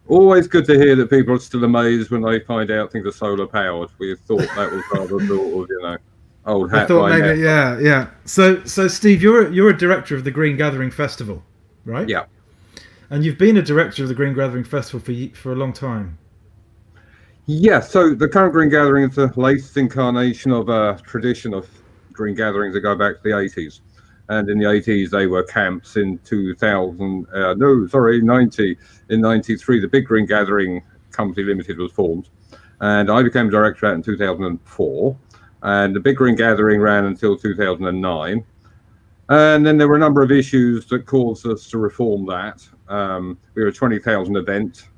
Always good to hear that people are still amazed when they find out things are solar powered. We thought that was rather sort of, old hat. I thought by maybe, now. yeah. So Steve, you're a director of the Green Gathering Festival, right? Yeah. And you've been a director of the Green Gathering Festival for a long time. Yeah, so the current Green Gathering is the latest incarnation of a tradition of Green Gatherings that go back to the 80s. And in the 80s, they were camps. In 90. In 93, the Big Green Gathering Company Limited was formed. And I became director in 2004. And the Big Green Gathering ran until 2009. And then there were a number of issues that caused us to reform that. We were a 20,000 event.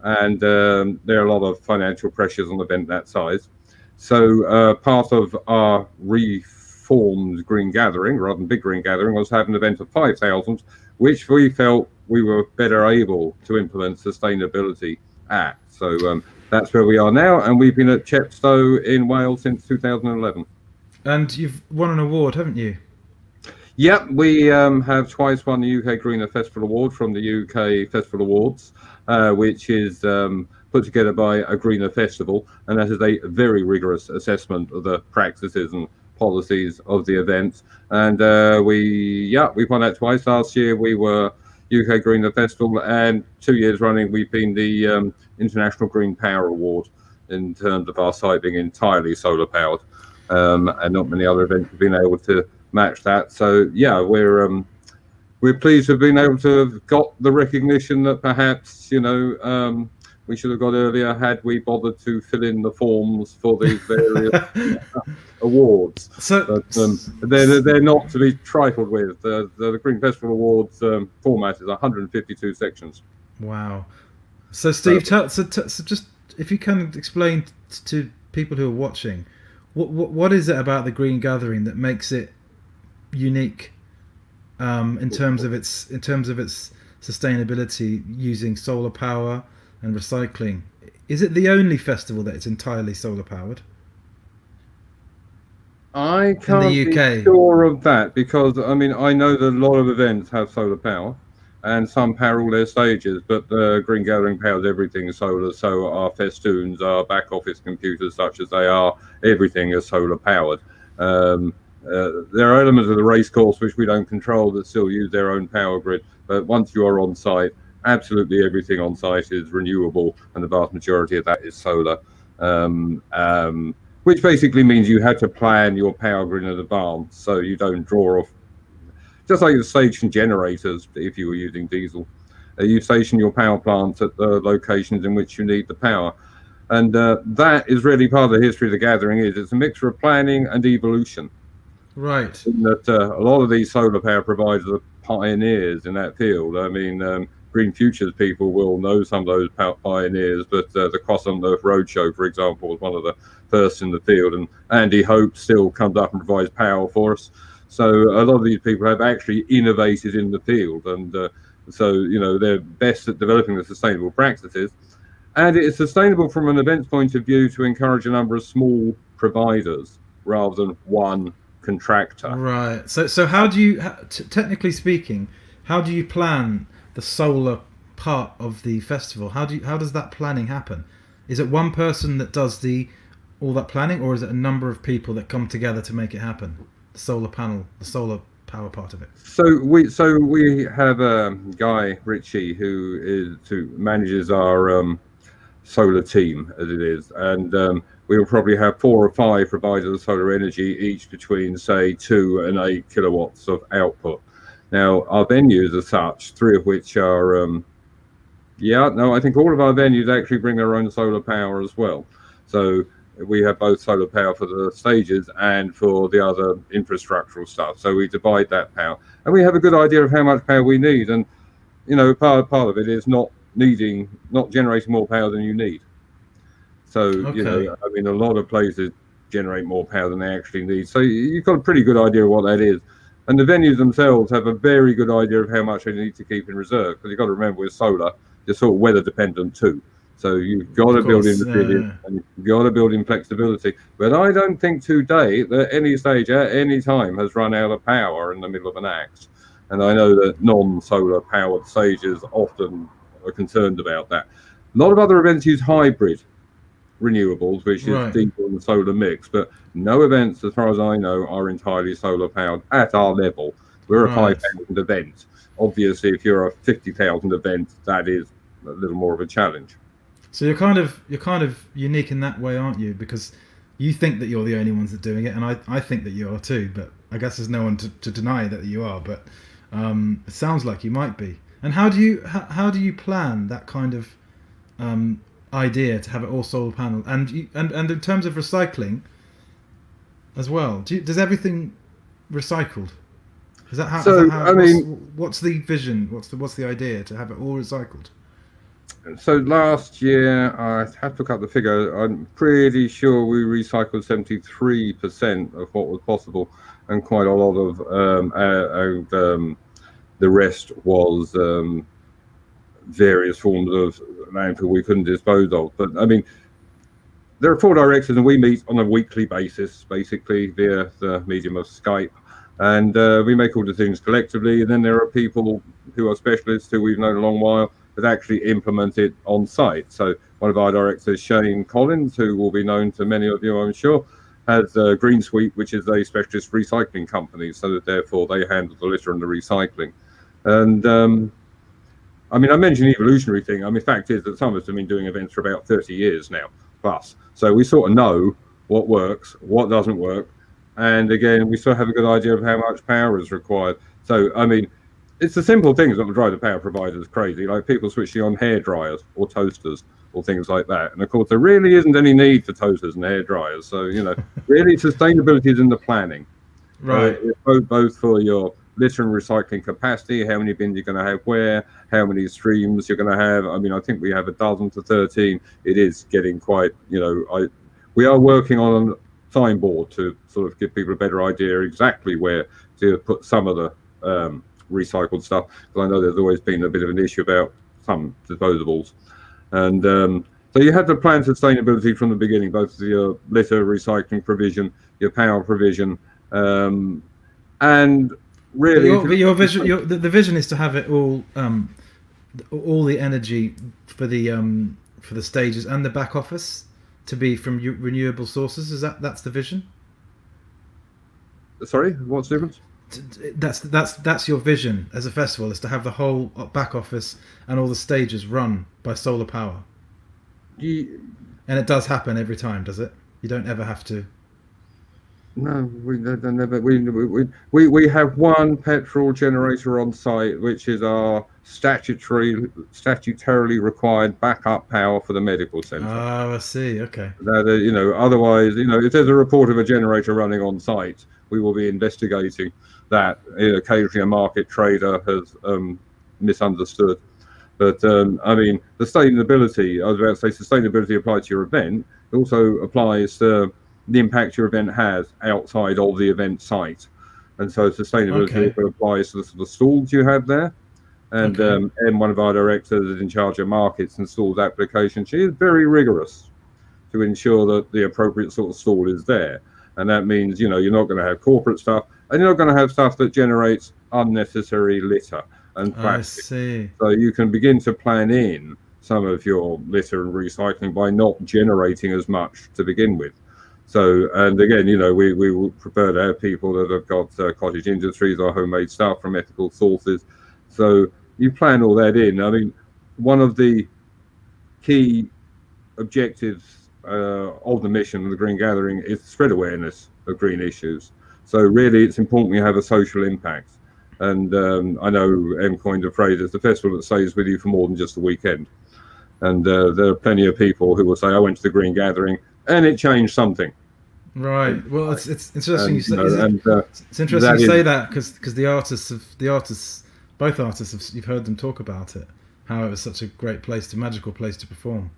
And there are a lot of financial pressures on an event that size. So part of our reformed Green Gathering, rather than Big Green Gathering, was have an event of 5,000, which we felt we were better able to implement sustainability at. So that's where we are now, and we've been at Chepstow in Wales since 2011. And you've won an award, haven't you? Yep, we have twice won the UK Greener Festival Award from the UK Festival Awards, which is put together by a Greener Festival, and that is a very rigorous assessment of the practices and policies of the event. And we won that twice. Last year we were UK Greener Festival, and 2 years running we've been the International Green Power Award in terms of our site being entirely solar powered, and not many other events have been able to match that. So yeah, we're pleased to have been able to have got the recognition that perhaps we should have got earlier had we bothered to fill in the forms for these various awards. So but they're not to be trifled with. The Green Festival Awards format is 152 sections. Wow. So Steve, so just if you can explain to people who are watching, what is it about the Green Gathering that makes it unique in terms of its sustainability, using solar power and recycling? Is it the only festival that is entirely solar powered? I can't in the UK? be sure of that, because I know that a lot of events have solar power and some power all their stages, but the Green Gathering powers everything solar. So our festoons, our back office computers, such as they are, everything is solar powered. There are elements of the race course which we don't control that still use their own power grid, but once you are on site, absolutely everything on site is renewable, and the vast majority of that is solar, which basically means you have to plan your power grid in advance, so you don't draw off, just like the station generators. If you were using diesel, you station your power plant at the locations in which you need the power, and that is really part of the history of the gathering. It's a mixture of planning and evolution. Right. In that a lot of these solar power providers are pioneers in that field. Green Futures people will know some of those pioneers, but the Cross on Earth Roadshow, for example, was one of the first in the field, and Andy Hope still comes up and provides power for us. So a lot of these people have actually innovated in the field, and so they're best at developing the sustainable practices. And it is sustainable from an events point of view to encourage a number of small providers rather than one contractor. Right. So how do you, technically speaking, how do you plan the solar part of the festival? How does that planning happen? Is it one person that does all that planning, or is it a number of people that come together to make it happen? The solar panel, the solar power part of it. So we have a guy, Richie, who manages our solar team, as it is, and we will probably have 4 or 5 providers of solar energy, each between say 2 and 8 kilowatts of output. Now our venues are such, 3 of which are I think all of our venues actually bring their own solar power as well. So we have both solar power for the stages and for the other infrastructural stuff. So we divide that power, and we have a good idea of how much power we need. And part of it is not generating more power than you need. So okay. A lot of places generate more power than they actually need. So you've got a pretty good idea of what that is. And the venues themselves have a very good idea of how much they need to keep in reserve, because you've got to remember with solar, they're sort of weather dependent too. So you've got to build in resilience and you've got to build in flexibility. But I don't think today that any stage at any time has run out of power in the middle of an act. And I know that non-solar powered stages often are concerned about that. A lot of other events use hybrid renewables, which is diesel and solar mix, but no events, as far as I know, are entirely solar powered at our level. We're a 5,000 event. Obviously, if you're a 50,000 event, that is a little more of a challenge. So you're kind of unique in that way, aren't you? Because you think that you're the only ones that are doing it, and I think that you are too. But I guess there's no one to deny that you are. But it sounds like you might be. And how do you plan that kind of idea to have it all solar panel? And in terms of recycling as well, does everything recycled? Is that how? So what's the vision? What's the idea to have it all recycled? So last year, I have to look up the figure. I'm pretty sure we recycled 73% of what was possible, and quite a lot of the rest was various forms of landfill we couldn't dispose of. But I mean, there are 4 directors, and we meet on a weekly basis, basically via the medium of Skype, and we make all decisions collectively. And then there are people who are specialists who we've known a long while that actually implement it on site. So one of our directors, Shane Collins, who will be known to many of you, I'm sure, has Green Sweep, which is a specialist recycling company, so that therefore they handle the litter and the recycling. And I mean, I mentioned the evolutionary thing. I mean, the fact is that some of us have been doing events for about 30 years now, plus. So we sort of know what works, what doesn't work. And again, we still have a good idea of how much power is required. So, I mean, it's the simple things that will drive the power providers crazy, like people switching on hair dryers or toasters or things like that. And of course, there really isn't any need for toasters and hair dryers. So, you know, really sustainability is in the planning. Right. Both for your litter and recycling capacity, how many bins you're going to have where, how many streams you're going to have. I mean, I think we have 12 to 13. It is getting quite, you know, we are working on a signboard to sort of give people a better idea exactly where to put some of the recycled stuff, because I know there's always been a bit of an issue about some disposables. And so you have to plan sustainability from the beginning, both your litter recycling provision, your power provision, and really your vision. The vision is to have it all the energy for the stages and the back office to be from renewable sources. Is that's the vision? Sorry, what's the difference? That's your vision as a festival, is to have the whole back office and all the stages run by solar power. And it does happen every time, does it? You don't ever have to. No, we never. We have one petrol generator on site, which is our statutorily required backup power for the medical centre. Oh, I see. Okay. That you know, otherwise, you know, if there's a report of a generator running on site, we will be investigating that. You know, occasionally a market trader has misunderstood. But I mean, the sustainability. I was about to say sustainability applies to your event. It also applies to the impact your event has outside of the event site, and so sustainability also applies to the stalls you have there. And and one of our directors is in charge of markets and stalls application. She is very rigorous to ensure that the appropriate sort of stall is there, and that means, you know, you're not going to have corporate stuff, and you're not going to have stuff that generates unnecessary litter and plastic. I see. So you can begin to plan in some of your litter and recycling by not generating as much to begin with. So, and again, you know, we would prefer to have people that have got cottage industries or homemade stuff from ethical sources. So you plan all that in. I mean, one of the key objectives of the mission of the Green Gathering is to spread awareness of green issues. So really, it's important we have a social impact. And I know Em coined a phrase, it's the festival that stays with you for more than just a weekend. And there are plenty of people who will say, I went to the Green Gathering and it changed something. Right. Well, it's interesting you say. It's interesting that you say that because both artists, you've heard them talk about it, how it was such a great place, magical place to perform.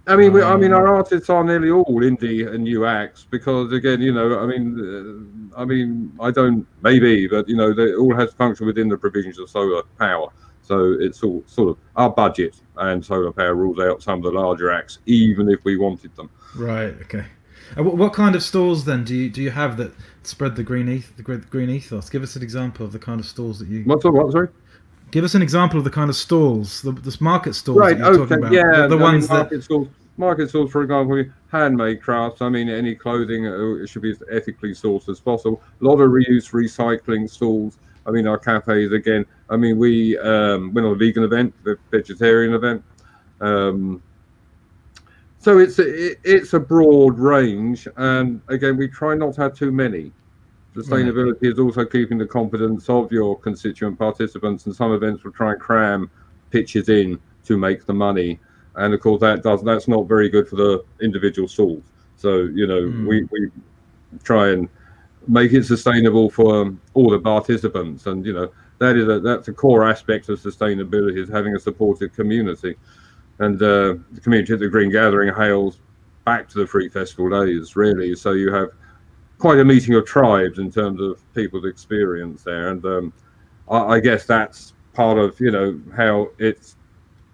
I mean, our artists are nearly all indie and new acts because, again, I don't maybe, but they all has to function within the provisions of solar power. So it's all sort of our budget, and solar power rules out some of the larger acts, even if we wanted them. Right. Okay. What kind of stalls then do you have that spread the green ethos? Give us an example of the kind of stalls that you. What? Sorry. Give us an example of the kind of stalls, the market stalls Right. that you're talking about. Yeah. The ones market stalls, for example, handmade crafts. I mean, any clothing should be as ethically sourced as possible. A lot of reuse, recycling stalls. I mean, our cafes again. I mean, we went on a vegan event, the vegetarian event. So it's a broad range, and again, we try not to have too many. Sustainability is also keeping the confidence of your constituent participants, and some events will try and cram pitches in to make the money, and of course that's not very good for the individual stalls. So we try and make it sustainable for all the participants, and that's a core aspect of sustainability, is having a supportive community. And the community at the Green Gathering hails back to the Free Festival days, really. So you have quite a meeting of tribes in terms of people's experience there. And I guess that's part of, how it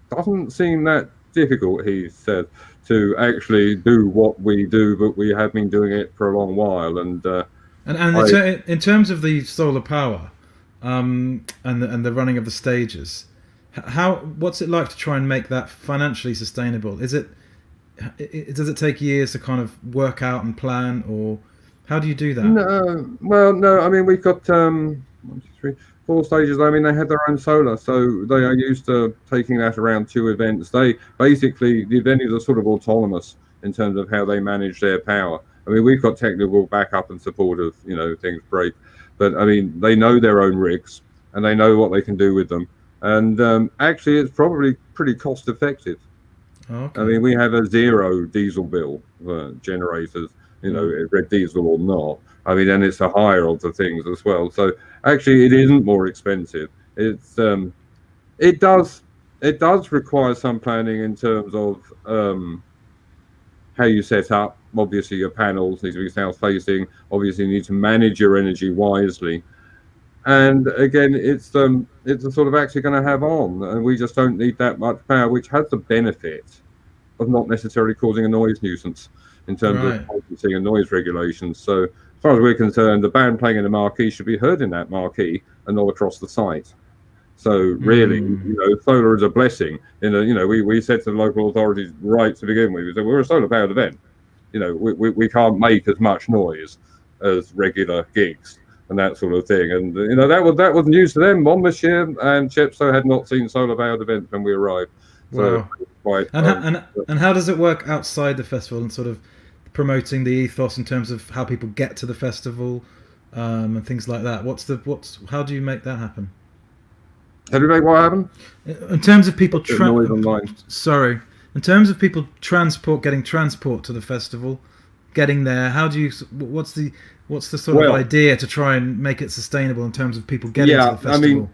doesn't seem that difficult, he said, to actually do what we do, but we have been doing it for a long while. And in terms of the solar power and the running of the stages, what's it like to try and make that financially sustainable? Does it take years to kind of work out and plan, or how do you do that? No. I mean, we've got 1, 2, 3, 4 stages. I mean, they have their own solar, so they are used to taking that around 2 events. The venues are sort of autonomous in terms of how they manage their power. I mean, we've got technical backup and support of things break, but I mean, they know their own rigs and they know what they can do with them. And actually, it's probably pretty cost effective. Okay. I mean, we have a 0 diesel bill for generators, red diesel or not. I mean, and it's a higher of the things as well. So actually, it isn't more expensive. It does require some planning in terms of how you set up. Obviously, your panels need to be south facing. Obviously, you need to manage your energy wisely. And again, it's a sort of actually going to have on, and we just don't need that much power, which has the benefit of not necessarily causing a noise nuisance in terms of licensing and noise regulations. So as far as we're concerned, the band playing in the marquee should be heard in that marquee and not across the site. So really, solar is a blessing. We said to the local authorities right to begin with, we said we're a solar powered event. We can't make as much noise as regular gigs and that sort of thing. And that was news to them on this year, and Chepstow had not seen solar powered events when we arrived. So wow. And how does it work outside the festival and sort of promoting the ethos in terms of how people get to the festival and things like that? How do you make that happen? How do you make what happen? In terms of people in terms of people getting transport to the festival, getting there, what's the sort of idea to try and make it sustainable in terms of people getting to the festival?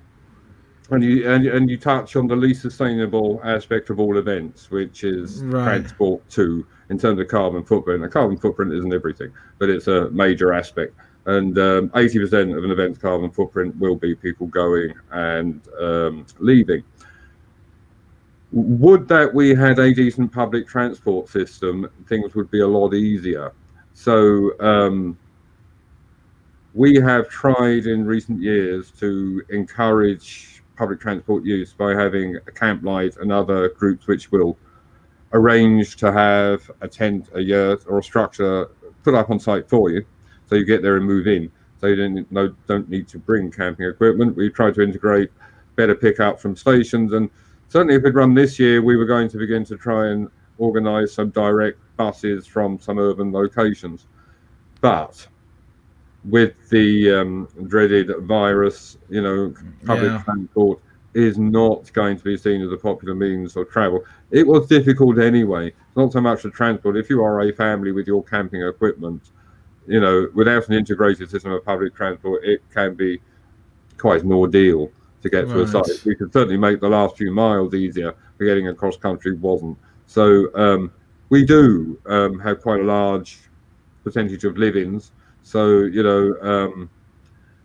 I mean, and you touch on the least sustainable aspect of all events, which is transport in terms of carbon footprint. The carbon footprint isn't everything, but it's a major aspect. And 80% of an event's carbon footprint will be people going and leaving. Would that we had a decent public transport system, things would be a lot easier. So we have tried in recent years to encourage public transport use by having a Camp Light and other groups which will arrange to have a tent, a yurt or a structure put up on site for you, so you get there and move in, so you don't need to bring camping equipment. We've tried to integrate better pickup from stations, and certainly if we'd run this year, we were going to begin to try and organise some direct buses from some urban locations. But with the dreaded virus, public transport is not going to be seen as a popular means of travel. It was difficult anyway. It's not so much the transport. If you are a family with your camping equipment, without an integrated system of public transport, it can be quite an ordeal to get to a site. We could certainly make the last few miles easier, but getting across country wasn't. So we do have quite a large percentage of live-ins, so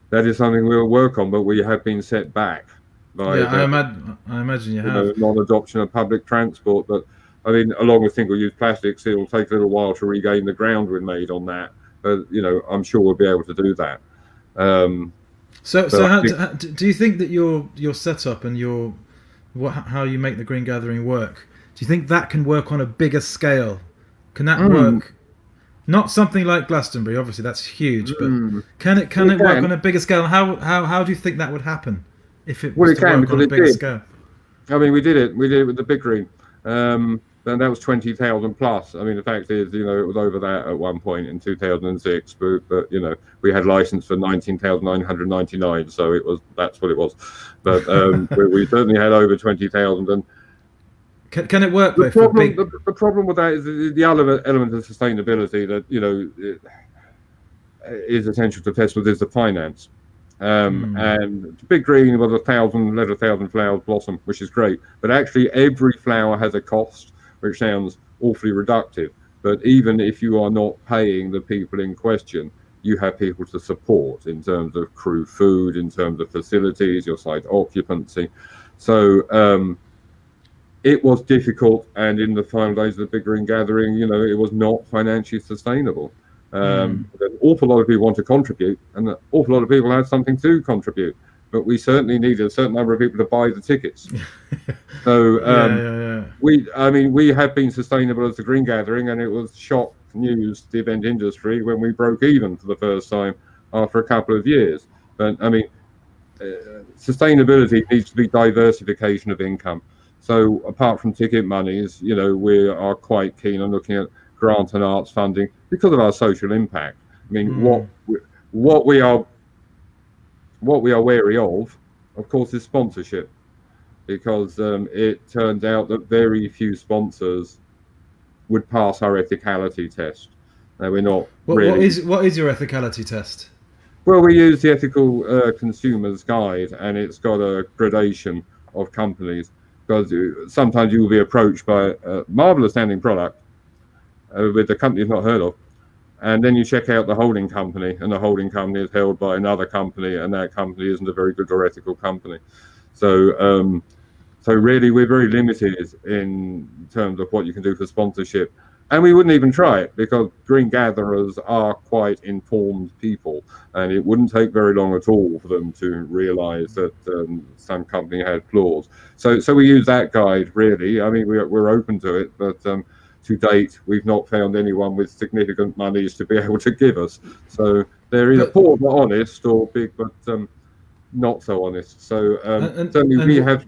that is something we'll work on, but we have been set back by I imagine you have. non-adoption of public transport. But I mean, along with single-use plastics, it will take a little while to regain the ground we made on that. But I'm sure we'll be able to do that. Do you think that your setup and how you make the Green Gathering work? Do you think that can work on a bigger scale? Can that work? Not something like Glastonbury, obviously that's huge, but can it work on a bigger scale? How do you think that would happen if it was to work on a bigger scale? I mean, we did it with the Big Green, and that was 20,000 plus. I mean, the fact is, it was over that at one point in 2006, but we had license for 19,999, so that's what it was. But we certainly had over 20,000. And can it work? The problem with that is the element of sustainability that is essential to festivals is the finance. And Big Green was 1,000 flowers blossom, which is great. But actually, every flower has a cost, which sounds awfully reductive. But even if you are not paying the people in question, you have people to support in terms of crew food, in terms of facilities, your site occupancy. So it was difficult, and in the final days of the Big Green Gathering, it was not financially sustainable. An awful lot of people want to contribute, and an awful lot of people had something to contribute, but we certainly needed a certain number of people to buy the tickets. So we have been sustainable as the Green Gathering, and it was shock news to the event industry when we broke even for the first time after a couple of years. But I mean, sustainability needs to be diversification of income. So apart from ticket monies, we are quite keen on looking at grant and arts funding because of our social impact. I mean, what we are wary of course, is sponsorship, because it turns out that very few sponsors would pass our ethicality test. Now, we're not really. What is your ethicality test? Well, we use the Ethical Consumers Guide, and it's got a gradation of companies. Because sometimes you will be approached by a marvelous sounding product with a company you've not heard of, and then you check out the holding company, and the holding company is held by another company, and that company isn't a very good or ethical company. So really, we're very limited in terms of what you can do for sponsorship, and we wouldn't even try it because Green Gatherers are quite informed people, and it wouldn't take very long at all for them to realise that some company had flaws. So we use that guide, really. I mean, we're open to it, but to date, we've not found anyone with significant monies to be able to give us. So they're either poor but honest, or big but not so honest. So certainly we have.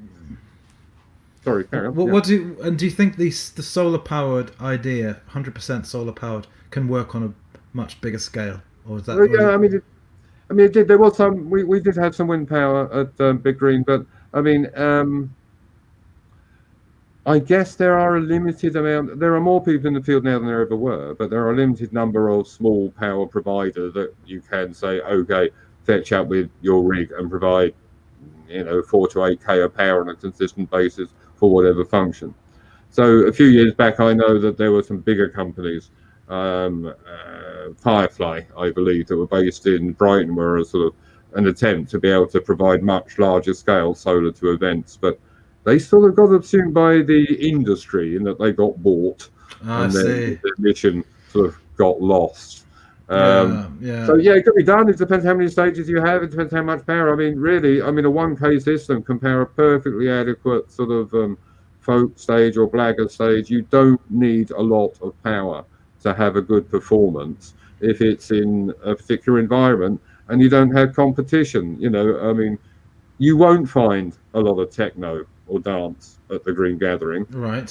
Sorry, carry on. Do you think the solar powered idea, 100% solar powered, can work on a much bigger scale, or is that? It did. There was some. We did have some wind power at Big Green, but I mean, I guess there are a limited amount. There are more people in the field now than there ever were, but there are a limited number of small power providers that you can say, okay, fetch up with your rig and provide, 4 to 8K of power on a consistent basis for whatever function. So a few years back, I know that there were some bigger companies, Firefly, I believe, that were based in Brighton, were a sort of an attempt to be able to provide much larger scale solar to events, but they sort of got assumed by the industry in that they got bought and their mission sort of got lost. So it could be done. It depends how many stages you have. It depends how much power. I mean, really, a 1K system can power a perfectly adequate sort of folk stage or blagger stage. You don't need a lot of power to have a good performance if it's in a particular environment and you don't have competition. You won't find a lot of techno or dance at the Green Gathering, right?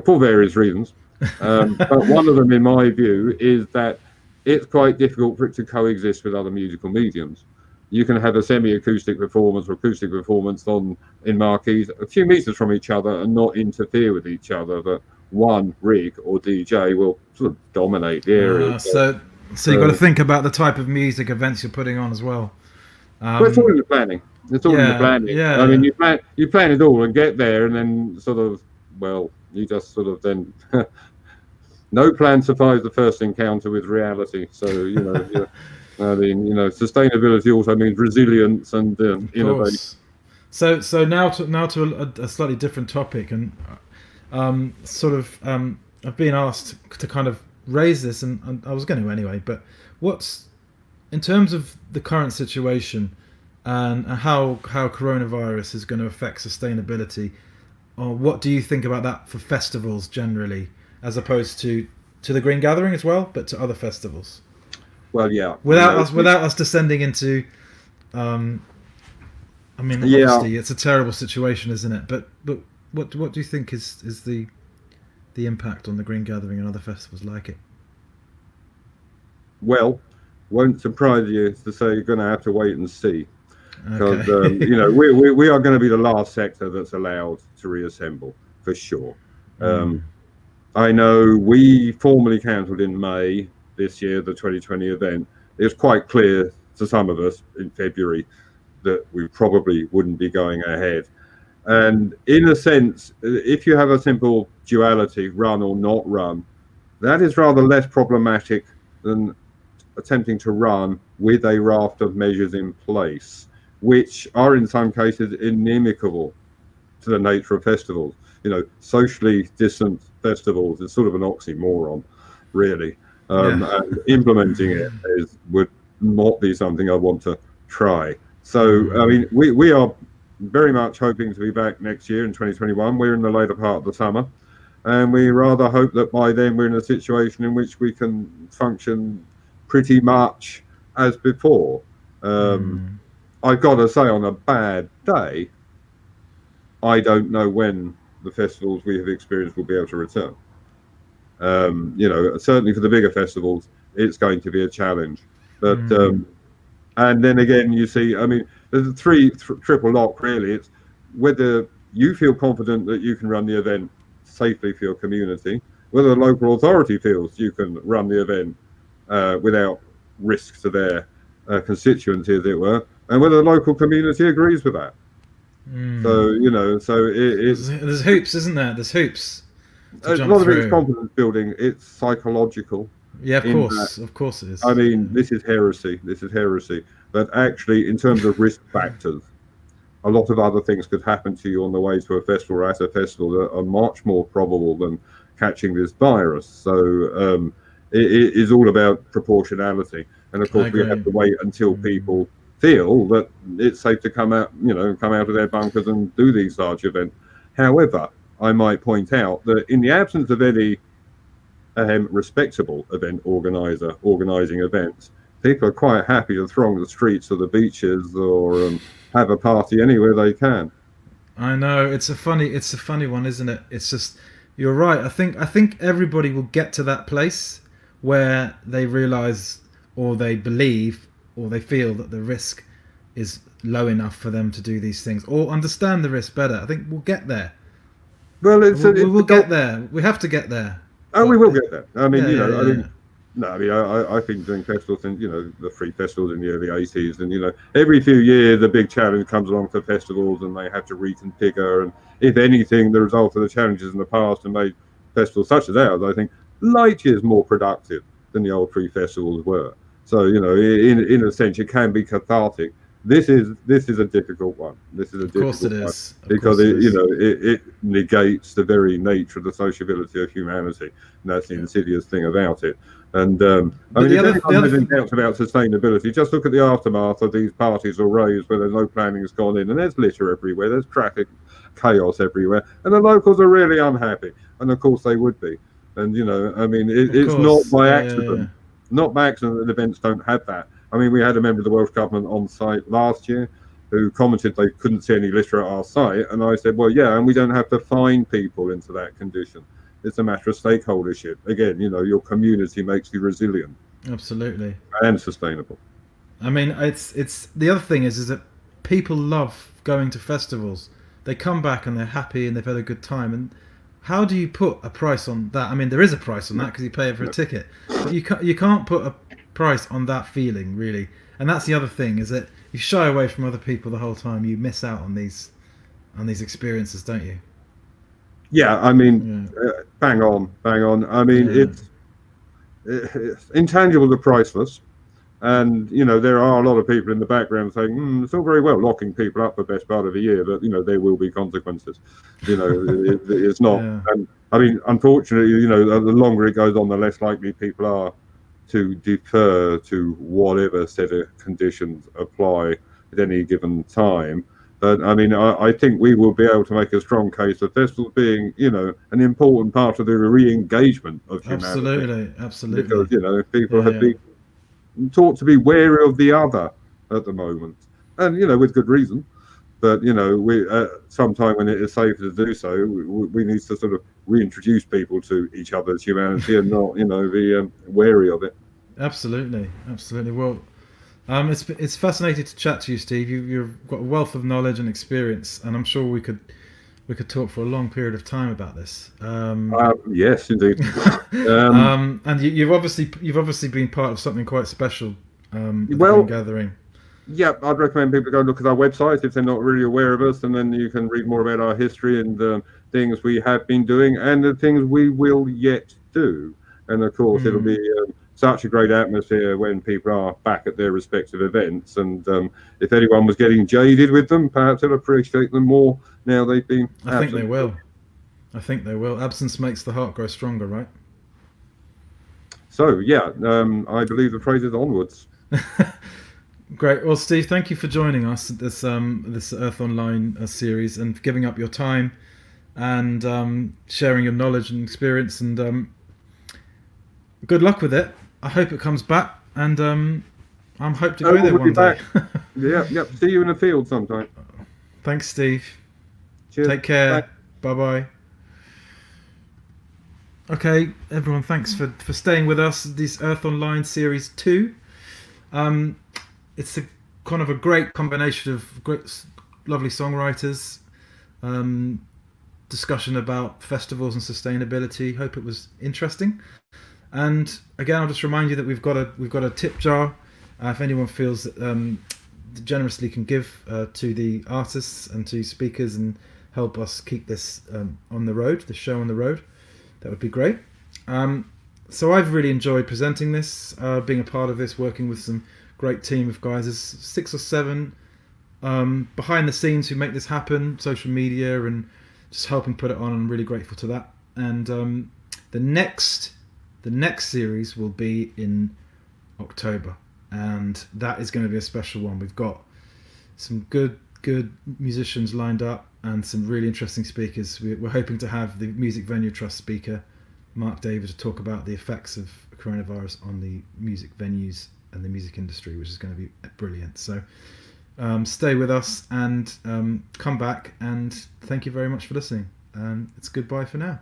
For various reasons. But one of them, in my view, is that it's quite difficult for it to coexist with other musical mediums. You can have a semi-acoustic performance or acoustic performance in marquees a few meters from each other and not interfere with each other, but one rig or DJ will sort of dominate the area. So you've got to think about the type of music events you're putting on as well. But it's all in the planning. It's all in the planning. I mean, you plan it all and get there, and then sort of, You just sort of then no plan survives the first encounter with reality. So I mean, sustainability also means resilience and innovation. So now to a slightly different topic, and I've been asked to kind of raise this, and I was going to anyway. But what's in terms of the current situation and how coronavirus is going to affect sustainability, or what do you think about that for festivals generally, as opposed to the Green Gathering as well, but to other festivals? Well, yeah. Without us descending into, obviously it's a terrible situation, isn't it? But what do you think is the impact on the Green Gathering and other festivals like it? Well, won't surprise you to say you're going to have to wait and see, because Okay. we are going to be the last sector that's allowed to reassemble for sure. I know we formally cancelled in May this year the 2020 event. It was quite clear to some of us in February that we probably wouldn't be going ahead. And in a sense, if you have a simple duality, run or not run, that is rather less problematic than attempting to run with a raft of measures in place, which are in some cases inimical to the nature of festivals. Socially distant festivals is sort of an oxymoron, really. And implementing it would not be something I want to try. So, I mean, we are very much hoping to be back next year in 2021. We're in the later part of the summer, and we rather hope that by then we're in a situation in which we can function pretty much as before. I've got to say, on a bad day, I don't know when the festivals we have experienced will be able to return. Certainly for the bigger festivals, it's going to be a challenge. But and then again, you see, I mean, there's a triple lock really. It's whether you feel confident that you can run the event safely for your community, whether the local authority feels you can run the event without risk to their constituency, as it were, and whether the local community agrees with that. So there's hoops, isn't there? There's hoops. A lot of it's confidence building. It's psychological. Yeah, of course it is. I mean, this is heresy. But actually, in terms of risk factors, a lot of other things could happen to you on the way to a festival or at a festival that are much more probable than catching this virus. So it is all about proportionality. And of course, we have to wait until people feel that it's safe to come out of their bunkers and do these large events. However, I might point out that in the absence of any respectable event organizer organising events, people are quite happy to throng the streets or the beaches or have a party anywhere they can. I know it's a funny one, isn't it? It's just, you're right. I think everybody will get to that place where they realise or they believe or they feel that the risk is low enough for them to do these things or understand the risk better. I think we'll get there. Well, we'll get there. We have to get there. Oh, we will get there. I mean, I've been doing festivals and the free festivals in the early 80s, and every few years the big challenge comes along for festivals and they have to reconfigure. And if anything, the result of the challenges in the past have made festivals such as ours, I think, light years more productive than the old free festivals were. So in a sense, it can be cathartic. This is a difficult one. This is a difficult one. Of course it is. Because it negates the very nature of the sociability of humanity, and that's the insidious thing about it. And if anyone has any doubts about sustainability, just look at the aftermath of these parties or raves where there's no planning has gone in, and there's litter everywhere, there's traffic chaos everywhere, and the locals are really unhappy, and of course they would be. And it's not by accident. Not by accident that events don't have that. I mean, we had a member of the Welsh Government on site last year who commented they couldn't see any litter at our site. And I said, well, yeah, and we don't have to fine people into that condition. It's a matter of stakeholdership. Again, your community makes you resilient. Absolutely. And sustainable. I mean, it's the other thing is that people love going to festivals. They come back and they're happy and they've had a good time. And how do you put a price on that? I mean, there is a price on that because you pay it for a ticket. But you can't put a price on that feeling, really. And that's the other thing, is that you shy away from other people the whole time. You miss out on these experiences, don't you? Yeah, I mean, bang on, bang on. I mean, it's intangibles are priceless. And, there are a lot of people in the background saying, it's all very well locking people up for the best part of a year, but, there will be consequences. It's not. Yeah. And I mean, unfortunately, the longer it goes on, the less likely people are to defer to whatever set of conditions apply at any given time. But I mean, I think we will be able to make a strong case of festivals being, an important part of the re-engagement of humanity. Absolutely. Because, people have been taught to be wary of the other at the moment, and with good reason. But we sometime when it is safe to do so, we need to sort of reintroduce people to each other's humanity and not be wary of it. Absolutely. Well, it's fascinating to chat to you, Steve. You've got a wealth of knowledge and experience, and I'm sure we could talk for a long period of time about this. Yes, indeed. And you've obviously been part of something quite special. The Green Gathering. Yeah, I'd recommend people go and look at our website if they're not really aware of us, and then you can read more about our history and things we have been doing and the things we will yet do. And of course, it'll be such a great atmosphere when people are back at their respective events. And if anyone was getting jaded with them, perhaps they'll appreciate them more now they've been. I think they will. Absence makes the heart grow stronger, right? So yeah, I believe the phrase is onwards. Great. Well, Steve, thank you for joining us at this Earth Online series and for giving up your time and sharing your knowledge and experience. And good luck with it. I hope it comes back, and I'm hope to go there one day. Yep. See you in the field sometime. Thanks, Steve. Cheers. Take care. Bye. Bye. Okay, everyone, thanks for staying with us. This Earth Online Series 2. It's a kind of a great combination of lovely songwriters, discussion about festivals and sustainability. Hope it was interesting. And again, I'll just remind you that we've got a tip jar. If anyone feels that generously can give to the artists and to speakers and help us keep this on the road, the show on the road, that would be great. So I've really enjoyed presenting this, being a part of this, working with some great team of guys. There's 6 or 7 behind the scenes who make this happen, social media and just helping put it on. I'm really grateful to that. And the next series will be in October, and that is going to be a special one. We've got some good musicians lined up and some really interesting speakers. We're hoping to have the Music Venue Trust speaker, Mark David, to talk about the effects of coronavirus on the music venues and the music industry, which is going to be brilliant. So stay with us and come back, and thank you very much for listening. It's goodbye for now.